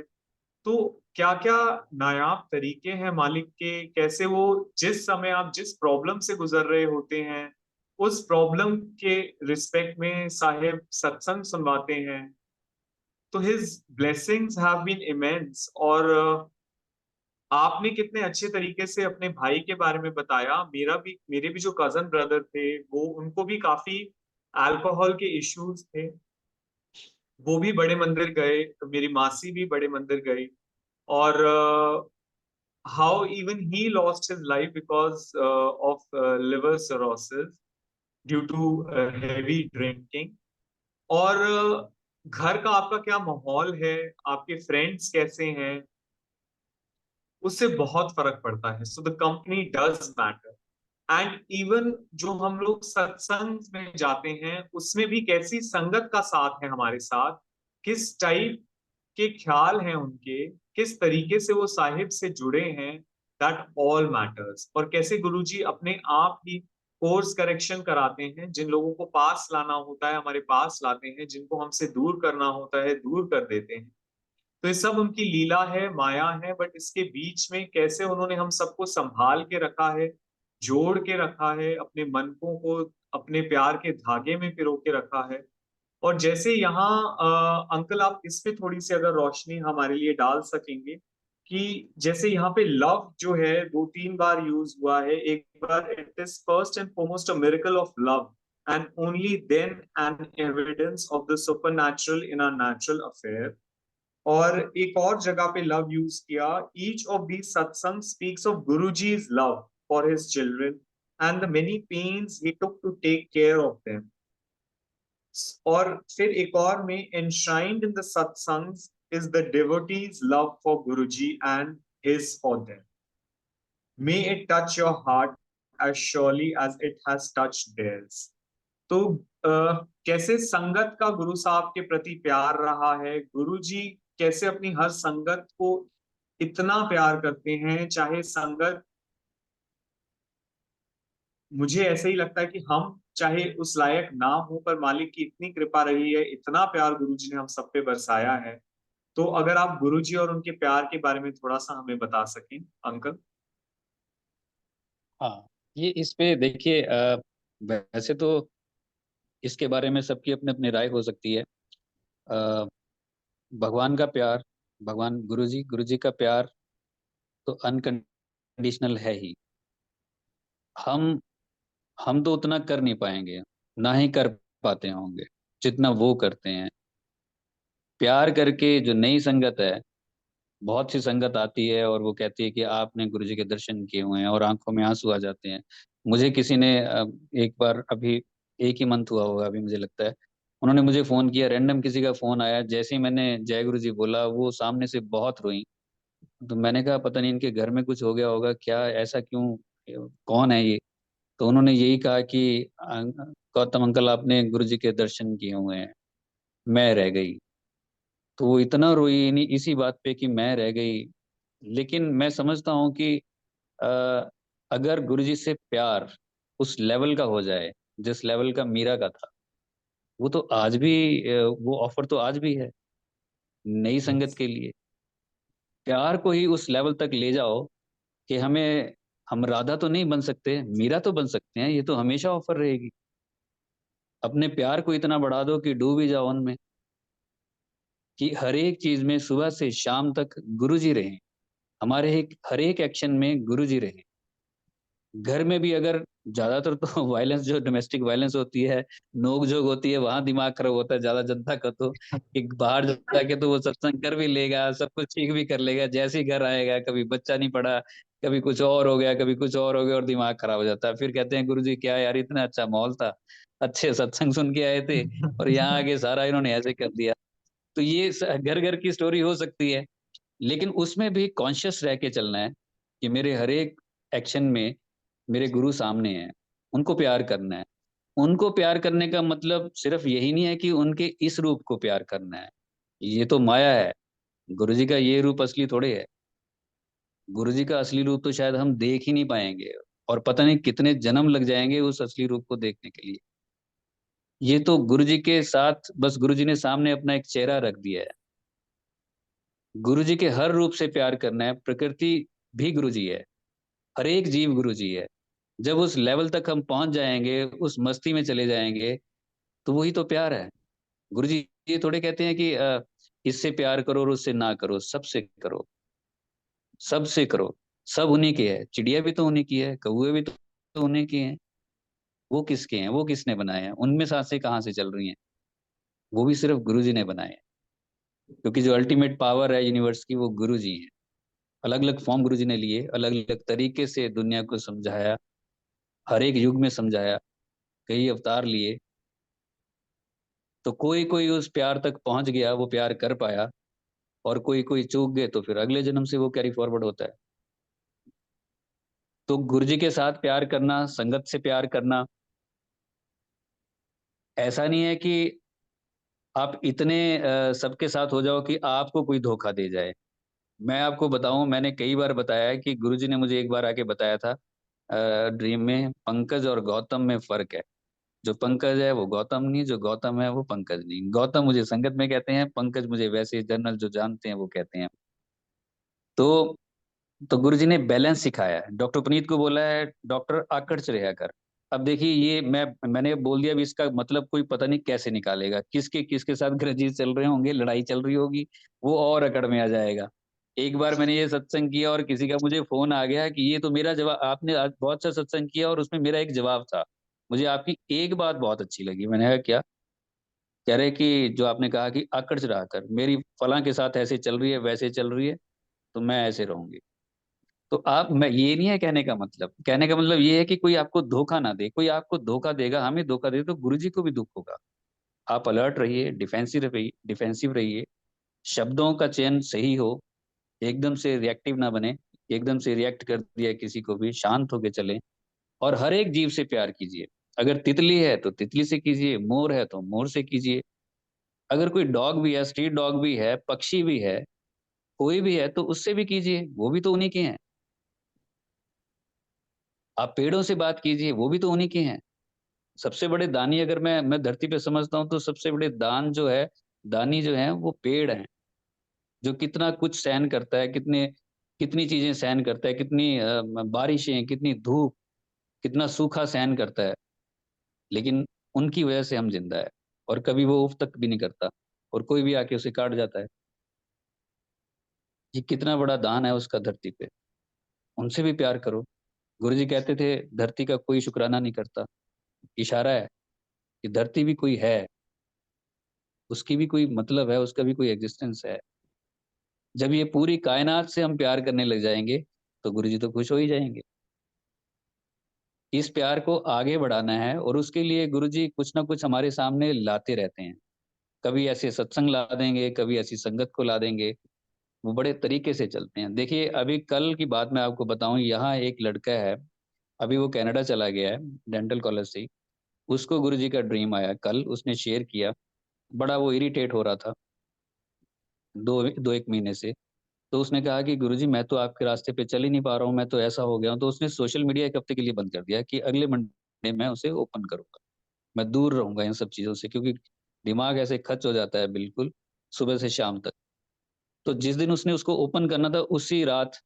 तो क्या क्या नायाब तरीके हैं मालिक के, कैसे वो जिस समय आप जिस प्रॉब्लम से गुजर रहे होते हैं उस प्रॉब्लम के रिस्पेक्ट में साहेब सत्संग सुनवाते हैं। तो his blessings have been immense. और आपने कितने अच्छे तरीके से अपने भाई के बारे में बताया। मेरे भी जो कजन ब्रदर थे वो, उनको भी काफी अल्कोहल के इश्यूज थे, वो भी बड़े मंदिर गए, मेरी मासी भी बड़े मंदिर गई। और how even he lost his life because of liver cirrhosis due to heavy drinking। और घर का आपका क्या माहौल है, आपके फ्रेंड्स कैसे हैं, उससे बहुत फर्क पड़ता है। So the company does matter. And even जो हम लोग सत्संग में जाते हैं उसमें भी कैसी संगत का साथ है हमारे साथ, किस टाइप के ख्याल हैं उनके, किस तरीके से वो साहिब से जुड़े हैं, दैट ऑल मैटर्स। और कैसे गुरुजी अपने आप ही कोर्स करेक्शन कराते हैं, जिन लोगों को पास लाना होता है हमारे पास लाते हैं, जिनको हमसे दूर करना होता है दूर कर देते हैं। तो ये सब उनकी लीला है, माया है। बट इसके बीच में कैसे उन्होंने हम सबको संभाल के रखा है, जोड़ के रखा है, अपने मनकों को अपने प्यार के धागे में पिरो के रखा है। और जैसे यहाँ अंकल आप इस पे थोड़ी सी अगर रोशनी हमारे लिए डाल सकेंगे कि जैसे यहाँ पे लव जो है दो तीन बार यूज हुआ है। एक बार it is first and foremost a miracle of love and only then an evidence of the supernatural in a natural affair. और एक और जगह पे लव यूज किया। Each of these satsang speaks of Guruji's love for his children and the many pains he took to take care of them. और फिर एक और में enshrined in the satsangs is the devotee's love for Guruji and his for them. May it touch your heart as surely as it has touched theirs. तो कैसे संगत का गुरु साहब के प्रति प्यार रहा है, गुरु जी कैसे अपनी हर संगत को इतना प्यार करते हैं, चाहे संगत, मुझे ऐसे ही लगता है कि हम चाहे उस लायक ना हो पर मालिक की इतनी कृपा रही है, इतना प्यार गुरुजी ने हम सब पे बरसाया है। तो अगर आप गुरुजी और उनके प्यार के बारे में थोड़ा सा हमें बता सकें अंकल। हाँ, ये इस पे देखिए, वैसे तो इसके बारे में सबकी अपनी अपनी राय हो सकती है। अ, भगवान का प्यार, भगवान गुरु जी का प्यार तो अनकंडीशनल है ही। हम हम तो उतना कर नहीं पाएंगे, ना ही कर पाते होंगे जितना वो करते हैं। प्यार करके जो नई संगत है, बहुत सी संगत आती है और वो कहती है कि आपने गुरुजी के दर्शन किए हुए हैं, और आंखों में आंसू आ जाते हैं। मुझे किसी ने एक बार, अभी एक ही मंथ हुआ होगा अभी मुझे लगता है, उन्होंने मुझे फोन किया, रैंडम किसी का फोन आया, जैसे ही मैंने जय गुरु जी बोला वो सामने से बहुत रोई। तो मैंने कहा पता नहीं इनके घर में कुछ हो गया होगा क्या, ऐसा क्यों, कौन है ये। तो उन्होंने यही कहा कि गौतम अंकल आपने गुरु जी के दर्शन किए हुए हैं, मैं रह गई। तो वो इतना रोई इसी बात पे कि मैं रह गई। लेकिन मैं समझता हूँ कि अ, अगर गुरुजी से प्यार उस लेवल का हो जाए जिस लेवल का मीरा का था, वो तो आज भी, वो ऑफर तो आज भी है नई संगत के लिए। प्यार को ही उस लेवल तक ले जाओ कि हम राधा तो नहीं बन सकते, मीरा तो बन सकते हैं, ये तो हमेशा ऑफर रहेगी। अपने प्यार को इतना बढ़ा दो कि डूब ही जाओ उनमें, कि हर एक चीज में सुबह से शाम तक गुरुजी रहें, हमारे हर एक एक्शन में गुरुजी रहें। घर में भी अगर, ज्यादातर तो वायलेंस, जो डोमेस्टिक वायलेंस होती है, नोक झोंक होती है, वहां दिमाग खराब होता है ज्यादा जनता का। तो कि बाहर जाके तो वो सत्संग कर भी लेगा, सब कुछ ठीक भी कर लेगा, जैसे ही घर आएगा कभी बच्चा नहीं पढ़ा, कभी कुछ और हो गया, कभी कुछ और हो गया, और दिमाग खराब हो जाता है। फिर कहते हैं गुरुजी क्या यार, इतना अच्छा माहौल था, अच्छे सत्संग सुन के आए थे, और यहाँ आके सारा इन्होंने ऐसे कर दिया। तो ये घर घर की स्टोरी हो सकती है, लेकिन उसमें भी कॉन्शियस रह के चलना है कि मेरे हर एक एक्शन में मेरे गुरु सामने हैं, उनको प्यार करना है। उनको प्यार करने का मतलब सिर्फ यही नहीं है कि उनके इस रूप को प्यार करना है, ये तो माया है। गुरु जी का ये रूप असली थोड़े है। गुरु जी का असली रूप तो शायद हम देख ही नहीं पाएंगे, और पता नहीं कितने जन्म लग जाएंगे उस असली रूप को देखने के लिए। ये तो गुरु जी के साथ, बस गुरु जी ने सामने अपना एक चेहरा रख दिया है। गुरु जी के हर रूप से प्यार करना है। प्रकृति भी गुरु जी है, हर एक जीव गुरु जी है। जब उस लेवल तक हम पहुंच जाएंगे, उस मस्ती में चले जाएंगे, तो वही तो प्यार है। गुरु जी ये थोड़े कहते हैं कि इससे प्यार करो और उससे ना करो, सबसे करो, सबसे करो। सब उन्हीं के है, चिड़िया भी तो उन्हीं की है, कौवे भी तो उन्हीं के हैं। वो किसके हैं? वो किसने बनाए हैं? उनमें सांसें कहाँ से चल रही हैं? वो भी सिर्फ गुरु जी ने बनाए हैं। क्योंकि जो अल्टीमेट पावर है यूनिवर्स की, वो गुरु जी है। अलग अलग फॉर्म गुरु जी ने लिए, अलग अलग तरीके से दुनिया को समझाया, हर एक युग में समझाया, कई अवतार लिए। तो कोई कोई उस प्यार तक पहुंच गया, वो प्यार कर पाया, और कोई कोई चूक गए तो फिर अगले जन्म से वो कैरी फॉरवर्ड होता है। तो गुरु जी के साथ प्यार करना, संगत से प्यार करना, ऐसा नहीं है कि आप इतने सबके साथ हो जाओ कि आपको कोई धोखा दे जाए। मैं आपको बताऊं, मैंने कई बार बताया है कि गुरुजी ने मुझे एक बार आके बताया था ड्रीम में, पंकज और गौतम में फर्क है। जो पंकज है वो गौतम नहीं, जो गौतम है वो पंकज नहीं। गौतम मुझे संगत में कहते हैं, पंकज मुझे वैसे जनरल जो जानते हैं वो कहते हैं। तो गुरुजी ने बैलेंस सिखाया है। डॉक्टर पुनीत को बोला है डॉक्टर आकड़ रहा कर। अब देखिए, ये मैंने बोल दिया, अब इसका मतलब कोई पता नहीं कैसे निकालेगा, किसके किसके साथ ग्रजेस चल रहे होंगे, लड़ाई चल रही होगी, वो और अकड़ में आ जाएगा। एक बार मैंने ये सत्संग किया और किसी का मुझे फोन आ गया कि ये तो मेरा जवाब, आपने आज बहुत सा सत्संग किया और उसमें मेरा एक जवाब था, मुझे आपकी एक बात बहुत अच्छी लगी। मैंने कहा क्या? कह रहे कि जो आपने कहा कि अकड़ रहा कर, मेरी फलां के साथ ऐसे चल रही है, वैसे चल रही है, तो मैं ऐसे रहूंगी। तो आप, मैं ये नहीं है कहने का मतलब, कहने का मतलब ये है कि कोई आपको धोखा ना दे। कोई आपको धोखा देगा, हमें धोखा दे तो गुरु जी को भी दुख होगा। आप अलर्ट रहिए, डिफेंसिव रहिए, शब्दों का चयन सही हो, एकदम से रिएक्टिव ना बने। एकदम से रिएक्ट कर दिया किसी को भी, शांत होके चले। और हर एक जीव से प्यार कीजिए। अगर तितली है तो तितली से कीजिए, मोर है तो मोर से कीजिए। अगर कोई डॉग भी है, स्ट्रीट डॉग भी है, पक्षी भी है, कोई भी है, तो उससे भी कीजिए, वो भी तो उन्हीं के हैं। आप पेड़ों से बात कीजिए, वो भी तो उन्हीं के हैं। सबसे बड़े दानी, अगर मैं धरती पे समझता हूँ, तो सबसे बड़े दान जो है, दानी जो है, वो पेड़ हैं। जो कितना कुछ सहन करता है, कितने कितनी चीजें सहन करता है, कितनी बारिशें, कितनी धूप, कितना सूखा सहन करता है। लेकिन उनकी वजह से हम जिंदा है। और कभी वो उफ तक भी नहीं करता, और कोई भी आके उसे काट जाता है। ये कितना बड़ा दान है उसका धरती पे। उनसे भी प्यार करो। गुरुजी कहते थे धरती का कोई शुक्राना नहीं करता। इशारा है कि धरती भी कोई है, उसकी भी कोई मतलब है, उसका भी कोई एग्जिस्टेंस है। जब ये पूरी कायनात से हम प्यार करने लग जाएंगे, तो गुरुजी तो खुश हो ही जाएंगे। इस प्यार को आगे बढ़ाना है, और उसके लिए गुरुजी कुछ ना कुछ हमारे सामने लाते रहते हैं। कभी ऐसे सत्संग ला देंगे, कभी ऐसी संगत को ला देंगे। वो बड़े तरीके से चलते हैं। देखिए, अभी कल की बात मैं आपको बताऊं, यहाँ एक लड़का है, अभी वो कनाडा चला गया है डेंटल कॉलेज से ही। उसको गुरुजी का ड्रीम आया कल, उसने शेयर किया। बड़ा वो इरिटेट हो रहा था दो दो एक महीने से। तो उसने कहा कि गुरुजी मैं तो आपके रास्ते पे चल ही नहीं पा रहा हूँ, मैं तो ऐसा हो गया हूँ। तो उसने सोशल मीडिया एक हफ्ते के लिए बंद कर दिया कि अगले मंडे मैं उसे ओपन करूंगा। मैं दूर रहूंगा इन सब चीजों से, क्योंकि दिमाग ऐसे खच हो जाता है बिल्कुल, सुबह से शाम तक। तो जिस दिन उसने उसको ओपन करना था, उसी रात,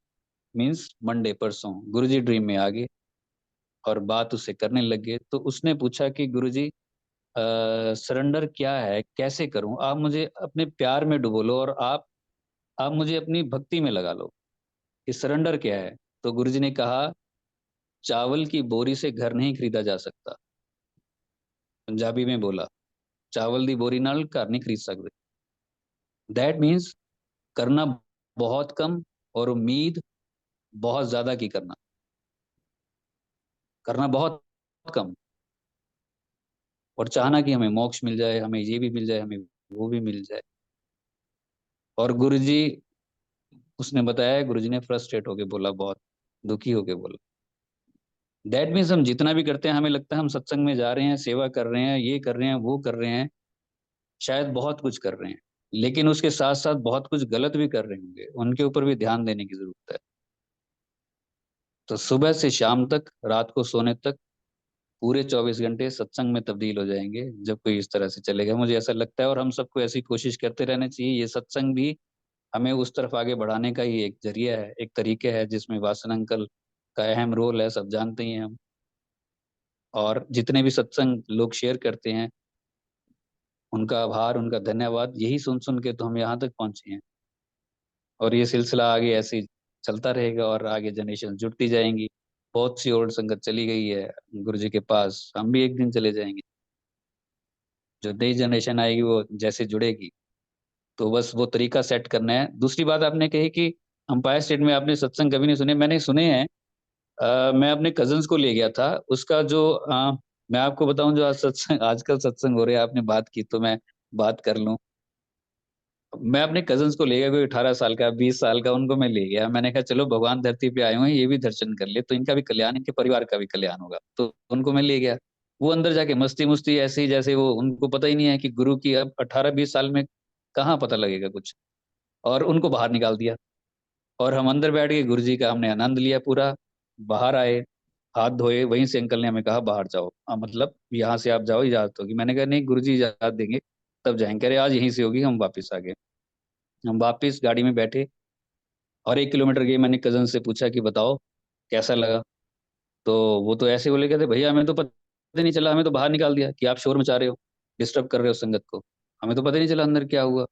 मीन्स मंडे, परसों, गुरुजी ड्रीम में आ गए और बात उससे करने लग गए। तो उसने पूछा कि गुरुजी सरेंडर क्या है, कैसे करूं? आप मुझे अपने प्यार में डुबो लो, और आप मुझे अपनी भक्ति में लगा लो। कि सरेंडर क्या है? तो गुरुजी ने कहा, चावल की बोरी से घर नहीं खरीदा जा सकता। पंजाबी में बोला, चावल दी बोरी नाल घर नहीं खरीद सकते। दैट मीन्स करना बहुत कम, और उम्मीद बहुत ज्यादा की करना। करना बहुत कम, और चाहना कि हमें मोक्ष मिल जाए, हमें ये भी मिल जाए, हमें वो भी मिल जाए। और गुरुजी, उसने बताया, गुरुजी ने फ्रस्ट्रेट होके बोला, बहुत दुखी होके बोला, दैट मीन्स हम जितना भी करते हैं, हमें लगता है हम सत्संग में जा रहे हैं, सेवा कर रहे हैं, ये कर रहे हैं, वो कर रहे हैं, शायद बहुत कुछ कर रहे हैं, लेकिन उसके साथ साथ बहुत कुछ गलत भी कर रहे होंगे। उनके ऊपर भी ध्यान देने की जरूरत है। तो सुबह से शाम तक, रात को सोने तक, पूरे 24 घंटे सत्संग में तब्दील हो जाएंगे, जब कोई इस तरह से चलेगा। मुझे ऐसा लगता है, और हम सबको ऐसी कोशिश करते रहना चाहिए। ये सत्संग भी हमें उस तरफ आगे बढ़ाने का ही एक जरिया है, एक तरीके है, जिसमें वासन अंकल का अहम रोल है, सब जानते ही हैं हम। और जितने भी सत्संग लोग शेयर करते हैं, उनका आभार, उनका धन्यवाद, यही सुन सुन के तो हम यहाँ तक पहुंचे हैं। और ये सिलसिला आगे ऐसे ही चलता रहेगा और आगे जनरेशन जुड़ती जाएंगी। बहुत सी ओल्ड संगत चली गई है गुरु जी के पास, हम भी एक दिन चले जाएंगे। जो नई जनरेशन आएगी वो जैसे जुड़ेगी, तो बस वो तरीका सेट करना है। दूसरी बात आपने कही कि अंपायर स्टेट में आपने सत्संग कभी नहीं सुने। मैंने सुने हैं। मैं अपने कजन्स को ले गया था। उसका जो मैं आपको बताऊं, जो आज सत्संग, आजकल सत्संग हो रहे हैं, आपने बात की तो मैं बात कर लूं। मैं अपने कजन्स को ले गया, कोई 18 साल का, 20 साल का, उनको मैं ले गया। मैंने कहा चलो भगवान धरती पे आए हुए हैं, ये भी दर्शन कर ले, तो इनका भी कल्याण, इनके परिवार का भी कल्याण होगा। तो उनको मैं ले गया। वो अंदर जाके मस्ती मुस्ती ऐसे ही, जैसे वो, उनको पता ही नहीं है कि गुरु की, अब 18-20 साल में कहाँ पता लगेगा कुछ। और उनको बाहर निकाल दिया और हम अंदर बैठ गए। गुरु जी का हमने आनंद लिया पूरा। बाहर आए, हाथ धोए, वहीं से अंकल ने हमें कहा बाहर जाओ, मतलब यहाँ से आप जाओ, इजाजत होगी। मैंने कहा नहीं गुरु जी इजाजत देंगे तब जाएंगे। कह रहे आज यहीं से होगी। हम वापस आ गए। हम वापस गाड़ी में बैठे और 1 किलोमीटर गए। मैंने कजन से पूछा कि बताओ कैसा लगा। तो वो तो ऐसे बोले, कहते भैया हमें तो पता नहीं चला, हमें तो बाहर निकाल दिया कि आप शोर मचा रहे हो, डिस्टर्ब कर रहे हो संगत को, हमें तो पता नहीं चला अंदर क्या हुआ।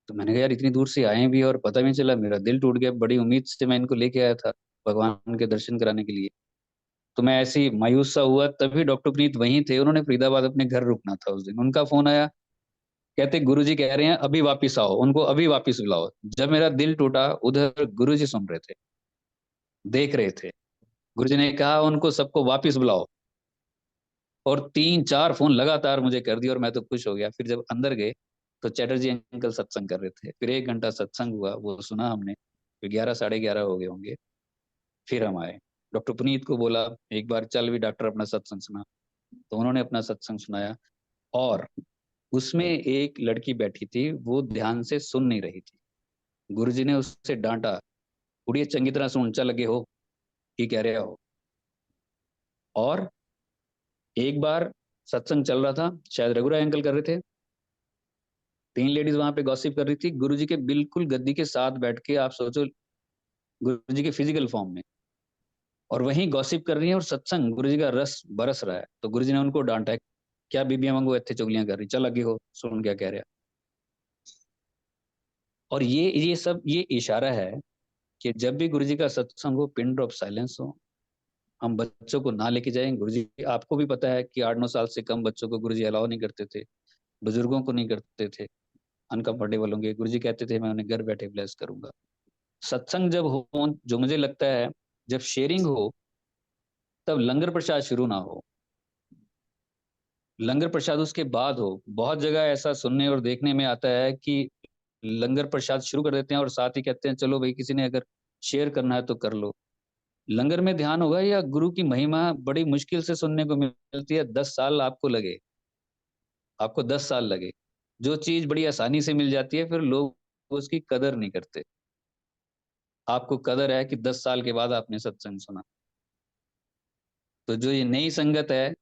तो मैंने कहा यार इतनी दूर से आए भी और पता भी नहीं चला, मेरा दिल टूट गया। बड़ी उम्मीद से मैं इनको लेके आया था भगवान के दर्शन कराने के लिए। तो मैं ऐसे ही मायूस सा हुआ। तभी डॉक्टर प्रीत वहीं थे, उन्होंने फरीदाबाद अपने घर रुकना था उस दिन। उनका फोन आया, कहते गुरुजी कह रहे हैं अभी वापिस आओ, उनको अभी वापिस बुलाओ। जब मेरा दिल टूटा, उधर गुरुजी सुन रहे थे, देख रहे थे। गुरुजी ने कहा उनको सबको वापिस बुलाओ। और 3-4 फोन लगातार मुझे कर दिए और मैं तो खुश हो गया। फिर जब अंदर गए तो चैटर्जी अंकल सत्संग कर रहे थे। फिर 1 घंटा सत्संग हुआ, वो सुना हमने। फिर 11-11:30 हो गए होंगे। फिर हम आए। डॉक्टर पुनीत को बोला एक बार चल भी डॉक्टर अपना सत्संग सुना। तो उन्होंने अपना सत्संग सुनाया। और उसमें एक लड़की बैठी थी, वो ध्यान से सुन नहीं रही थी। गुरुजी ने उससे डांटा, उड़िए चंगी तरह सुन, चल लगे हो की कह रहे हो। और एक बार सत्संग चल रहा था, शायद रघुराय अंकल कर रहे थे। 3 लेडीज वहां पे गॉसिप कर रही थी, गुरुजी के बिल्कुल गद्दी के साथ बैठ के। आप सोचो, गुरुजी के फिजिकल फॉर्म में, और वहीं गॉसिप कर रही है और सत्संग गुरुजी का रस बरस रहा है। तो गुरुजी ने उनको डांटा है, क्या बीबियां वांगू इतने चुगलियां कर रही, चल लगे हो सुन क्या कह रहे हैं। और ये सब ये इशारा है कि जब भी गुरुजी का सत्संग हो, पिन ड्रॉप साइलेंस हो। हम बच्चों को ना लेके जाएं। गुरुजी, आपको भी पता है कि 8-9 साल से कम बच्चों को गुरुजी अलाउ नहीं करते थे, बुजुर्गों को नहीं करते थे, अनकंफर्टेबल होंगे। गुरुजी कहते थे मैं उन्हें घर बैठे ब्लेस करूंगा। सत्संग जब हो, जो मुझे लगता है जब शेयरिंग हो, तब लंगर प्रसाद शुरू ना हो, लंगर प्रसाद उसके बाद हो। बहुत जगह ऐसा सुनने और देखने में आता है कि लंगर प्रसाद शुरू कर देते हैं और साथ ही कहते हैं चलो भाई किसी ने अगर शेयर करना है तो कर लो। लंगर में ध्यान होगा या गुरु की महिमा बड़ी मुश्किल से सुनने को मिलती है। 10 साल आपको लगे, आपको 10 साल लगे। जो चीज बड़ी आसानी से मिल जाती है, फिर लोग उसकी कदर नहीं करते। आपको कदर है कि 10 साल के बाद आपने सत्संग सुना। तो जो ये नई संगत है,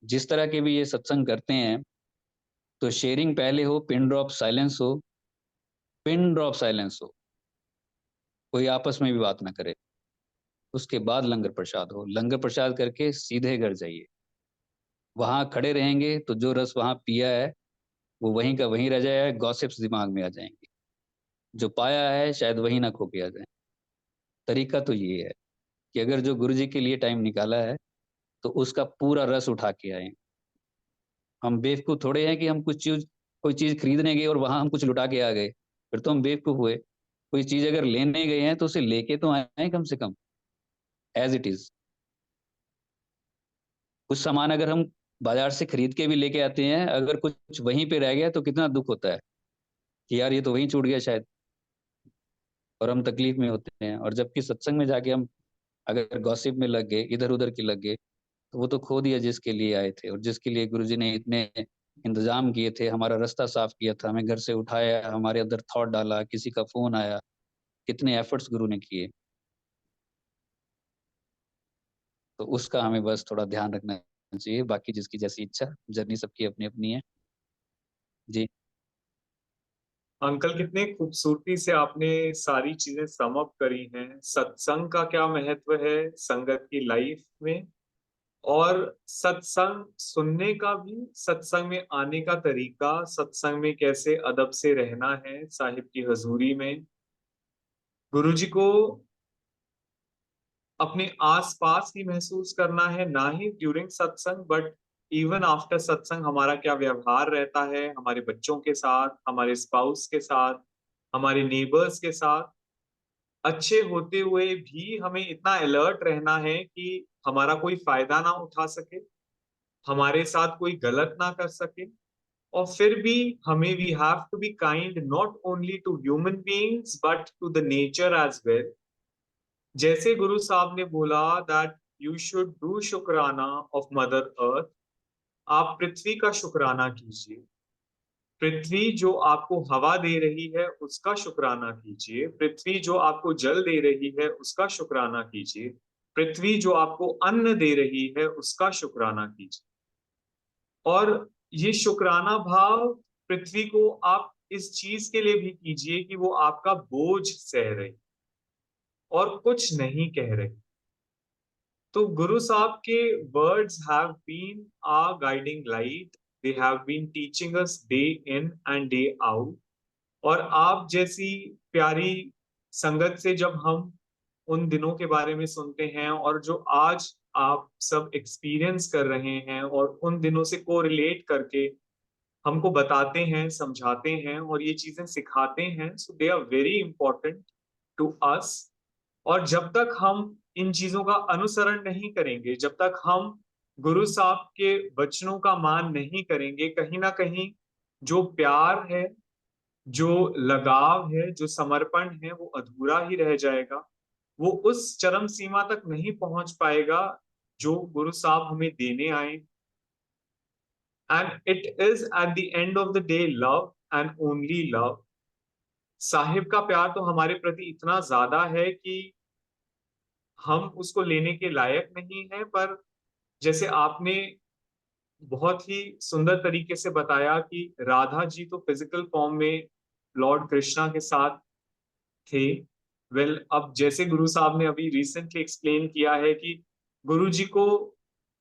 जिस तरह के भी ये सत्संग करते हैं, तो शेयरिंग पहले हो, पिन ड्रॉप साइलेंस हो, पिन ड्रॉप साइलेंस हो, कोई आपस में भी बात ना करे। उसके बाद लंगर प्रसाद हो। लंगर प्रसाद करके सीधे घर जाइए। वहां खड़े रहेंगे तो जो रस वहां पिया है वो वहीं का वहीं रह जाएगा, गॉसिप्स दिमाग में आ जाएंगे। जो पाया है शायद वहीं ना खो के आ जाए। तरीका तो ये है कि अगर जो गुरु जी के लिए टाइम निकाला है, तो उसका पूरा रस उठा के आए। हम बेवकूफ थोड़े हैं कि हम कुछ चीज, कोई चीज खरीदने गए और वहां हम कुछ लुटा के आ गए, फिर तो हम बेवकूफ हुए। कोई चीज अगर लेने गए हैं तो उसे लेके तो आए कम से कम, एज इट इज। कुछ सामान अगर हम बाजार से खरीद के भी लेके आते हैं, अगर कुछ वहीं पे रह गया तो कितना दुख होता है कि यार ये तो वहीं छूट गया शायद, और हम तकलीफ में होते हैं। और जबकि सत्संग में जाके हम अगर गॉसिप में लग गए, इधर उधर की लग गए, तो वो तो खो दिया जिसके लिए आए थे और जिसके लिए गुरुजी ने इतने इंतजाम किए थे। हमारा रास्ता साफ किया था, हमें घर से उठाया, हमारे अंदर थॉट डाला, किसी का फोन आया, कितने एफर्ट्स गुरु ने किए। तो उसका हमें बस थोड़ा ध्यान रखना चाहिए। बाकी जिसकी जैसी इच्छा, जर्नी सबकी अपनी अपनी है। जी। अंकल कितने खूबसूरती से आपने सारी चीजें सम अप करी हैं। सत्संग का क्या महत्व है संगत की लाइफ में, और सत्संग सुनने का भी, सत्संग में आने का तरीका, सत्संग में कैसे अदब से रहना है साहिब की हजूरी में। गुरुजी को अपने आसपास ही महसूस करना है, ना ही ड्यूरिंग सत्संग बट इवन आफ्टर सत्संग हमारा क्या व्यवहार रहता है हमारे बच्चों के साथ, हमारे स्पाउस के साथ, हमारे नेबर्स के साथ। अच्छे होते हुए भी हमें इतना अलर्ट रहना है कि हमारा कोई फायदा ना उठा सके, हमारे साथ कोई गलत ना कर सके। और फिर भी हमें we have to be kind not only to human beings but to the nature as well. जैसे गुरु साहब ने बोला दैट यू शुड डू शुक्राना ऑफ मदर अर्थ, आप पृथ्वी का शुक्राना कीजिए। पृथ्वी जो आपको हवा दे रही है उसका शुक्राना कीजिए, पृथ्वी जो आपको जल दे रही है उसका शुक्राना कीजिए, पृथ्वी जो आपको अन्न दे रही है उसका शुक्राना कीजिए। और ये शुक्राना भाव पृथ्वी को आप इस चीज के लिए भी कीजिए कि वो आपका बोझ सह रही और कुछ नहीं कह रही। तो गुरु साहब के words have been a guiding light, they have been teaching us day in and day out. और आप जैसी प्यारी संगत से जब हम उन दिनों के बारे में सुनते हैं और जो आज आप सब एक्सपीरियंस कर रहे हैं और उन दिनों से कोरिलेट करके हमको बताते हैं, समझाते हैं और ये चीजें सिखाते हैं, so they are very important to us. और जब तक हम इन चीजों का अनुसरण नहीं करेंगे, जब तक हम गुरु साहब के वचनों का मान नहीं करेंगे, कहीं ना कहीं जो प्यार है, जो लगाव है, जो समर्पण है, वो अधूरा ही रह जाएगा। वो उस चरम सीमा तक नहीं पहुंच पाएगा जो गुरु साहब हमें देने आए। And it is at the end of the day love and only love. Sahib का प्यार तो हमारे प्रति इतना ज्यादा है कि हम उसको लेने के लायक नहीं है। पर जैसे आपने बहुत ही सुंदर तरीके से बताया कि राधा जी तो फिजिकल फॉर्म में लॉर्ड कृष्णा के साथ थे। वेल, अब जैसे गुरु साहब ने अभी रिसेंटली एक्सप्लेन किया है कि गुरु जी को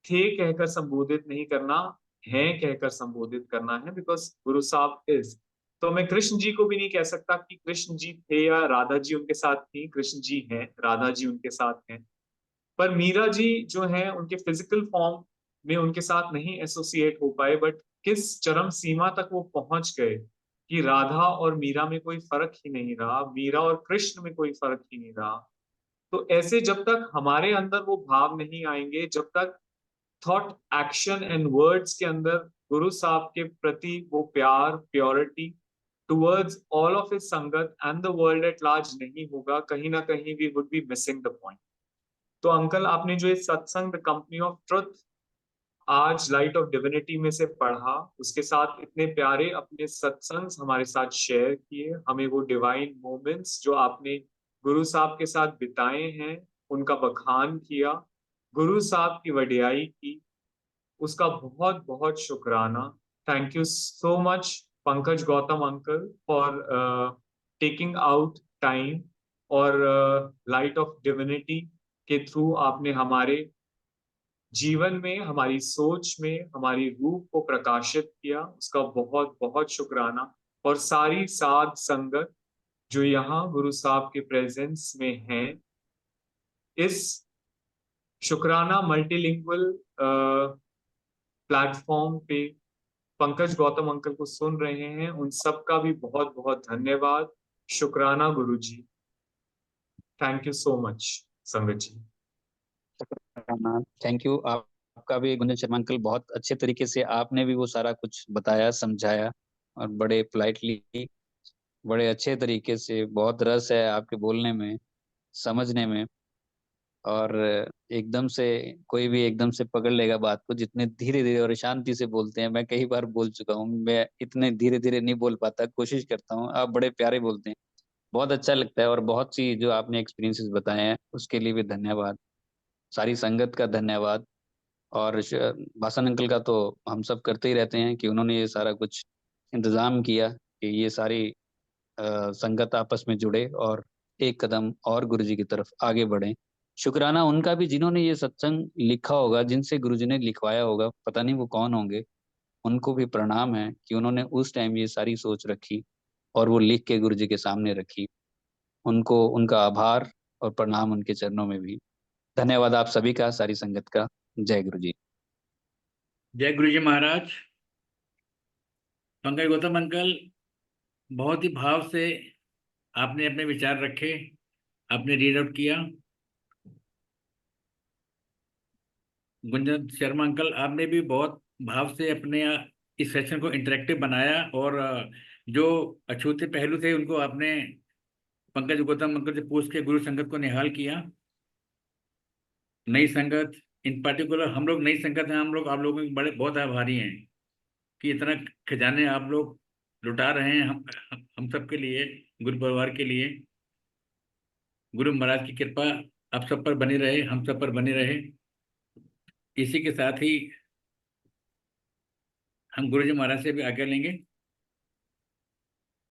थे कहकर संबोधित नहीं करना, है कहकर संबोधित करना है, बिकॉज गुरु साहब इज। तो मैं कृष्ण जी को भी नहीं कह सकता कि कृष्ण जी थे या राधा जी उनके साथ थी। कृष्ण जी हैं, राधा जी उनके साथ हैं। पर मीरा जी जो है उनके फिजिकल फॉर्म में उनके साथ नहीं एसोसिएट हो पाए, बट किस चरम सीमा तक वो पहुंच गए कि राधा और मीरा में कोई फर्क ही नहीं रहा, मीरा और कृष्ण में कोई फर्क ही नहीं रहा। तो ऐसे जब तक हमारे अंदर वो भाव नहीं आएंगे, जब तक थॉट, एक्शन एंड वर्ड्स के अंदर गुरु साहब के प्रति वो प्यार, purity towards all of his sangat and the world at large नहीं होगा, कहीं ना कहीं we would be missing the point. तो अंकल, आपने जो ये Satsang the company of truth आज लाइट ऑफ डिविनिटी में से पढ़ा, उसके साथ इतने प्यारे अपने सत्संग हमारे साथ शेयर किए, हमें वो डिवाइन मोमेंट्स जो आपने गुरु साहब के साथ बिताए हैं उनका बखान किया, गुरु साहब की वडियाई की, उसका बहुत बहुत शुक्राना। Thank you so much Pankaj Gautam uncle for taking out time, और लाइट ऑफ डिविनिटी के थ्रू आपने हमारे जीवन में, हमारी सोच में, हमारी रूह को प्रकाशित किया, उसका बहुत बहुत शुक्राना। और सारी साध संगत जो यहाँ गुरु साहब के प्रेजेंस में है, इस शुक्राना मल्टीलिंगुअल प्लेटफॉर्म पे पंकज गौतम अंकल को सुन रहे हैं, उन सब का भी बहुत बहुत धन्यवाद। शुक्राना गुरु जी। थैंक यू सो मच संगत जी। Thank you. आपका भी गुंजन शर्मा अंकल, बहुत अच्छे तरीके से आपने भी वो सारा कुछ बताया, समझाया, और बड़े पोलाइटली, बड़े अच्छे तरीके से, बहुत रस है आपके बोलने में, समझने में। और एकदम से कोई भी एकदम से पकड़ लेगा बात को, जितने धीरे धीरे और शांति से बोलते हैं। मैं कई बार बोल चुका हूँ, मैं इतने धीरे धीरे नहीं बोल पाता, कोशिश करता हूँ। आप बड़े प्यारे बोलते हैं, बहुत अच्छा लगता है। और बहुत सी जो आपने एक्सपीरियंसेस बताए हैं उसके लिए भी धन्यवाद, सारी संगत का धन्यवाद। और भाषण अंकल का तो हम सब करते ही रहते हैं कि उन्होंने ये सारा कुछ इंतजाम किया कि ये सारी संगत आपस में जुड़े और एक कदम और गुरु जी की तरफ आगे बढ़े। शुक्राना उनका भी जिन्होंने ये सत्संग लिखा होगा, जिनसे गुरु जी ने लिखवाया होगा, पता नहीं वो कौन होंगे। उनको भी प्रणाम है कि उन्होंने उस टाइम ये सारी सोच रखी और वो लिख के गुरु जी के सामने रखी। उनको उनका आभार और प्रणाम उनके चरणों में भी। धन्यवाद आप सभी का, सारी संगत का। जय गुरु जी। जय गुरु जी महाराज। पंकज गौतम अंकल, बहुत ही भाव से आपने अपने विचार रखे, आपने रीड आउट किया। गुंजन शर्मा अंकल, आपने भी बहुत भाव से अपने इस सेशन को इंटरेक्टिव बनाया और जो अछूते पहलू थे उनको आपने पंकज गौतम अंकल से पूछ के गुरु संगत को निहाल किया। नई संगत, इन पर्टिकुलर हम लोग नई संगत हैं, हम लोग आप लोगों के बड़े बहुत आभारी हैं कि इतना खजाने आप लोग लुटा रहे हैं हम सब के लिए, गुरु परिवार के लिए। गुरु महाराज की कृपा आप सब पर बनी रहे, हम सब पर बनी रहे। इसी के साथ ही हम गुरु जी महाराज से भी आज्ञा लेंगे।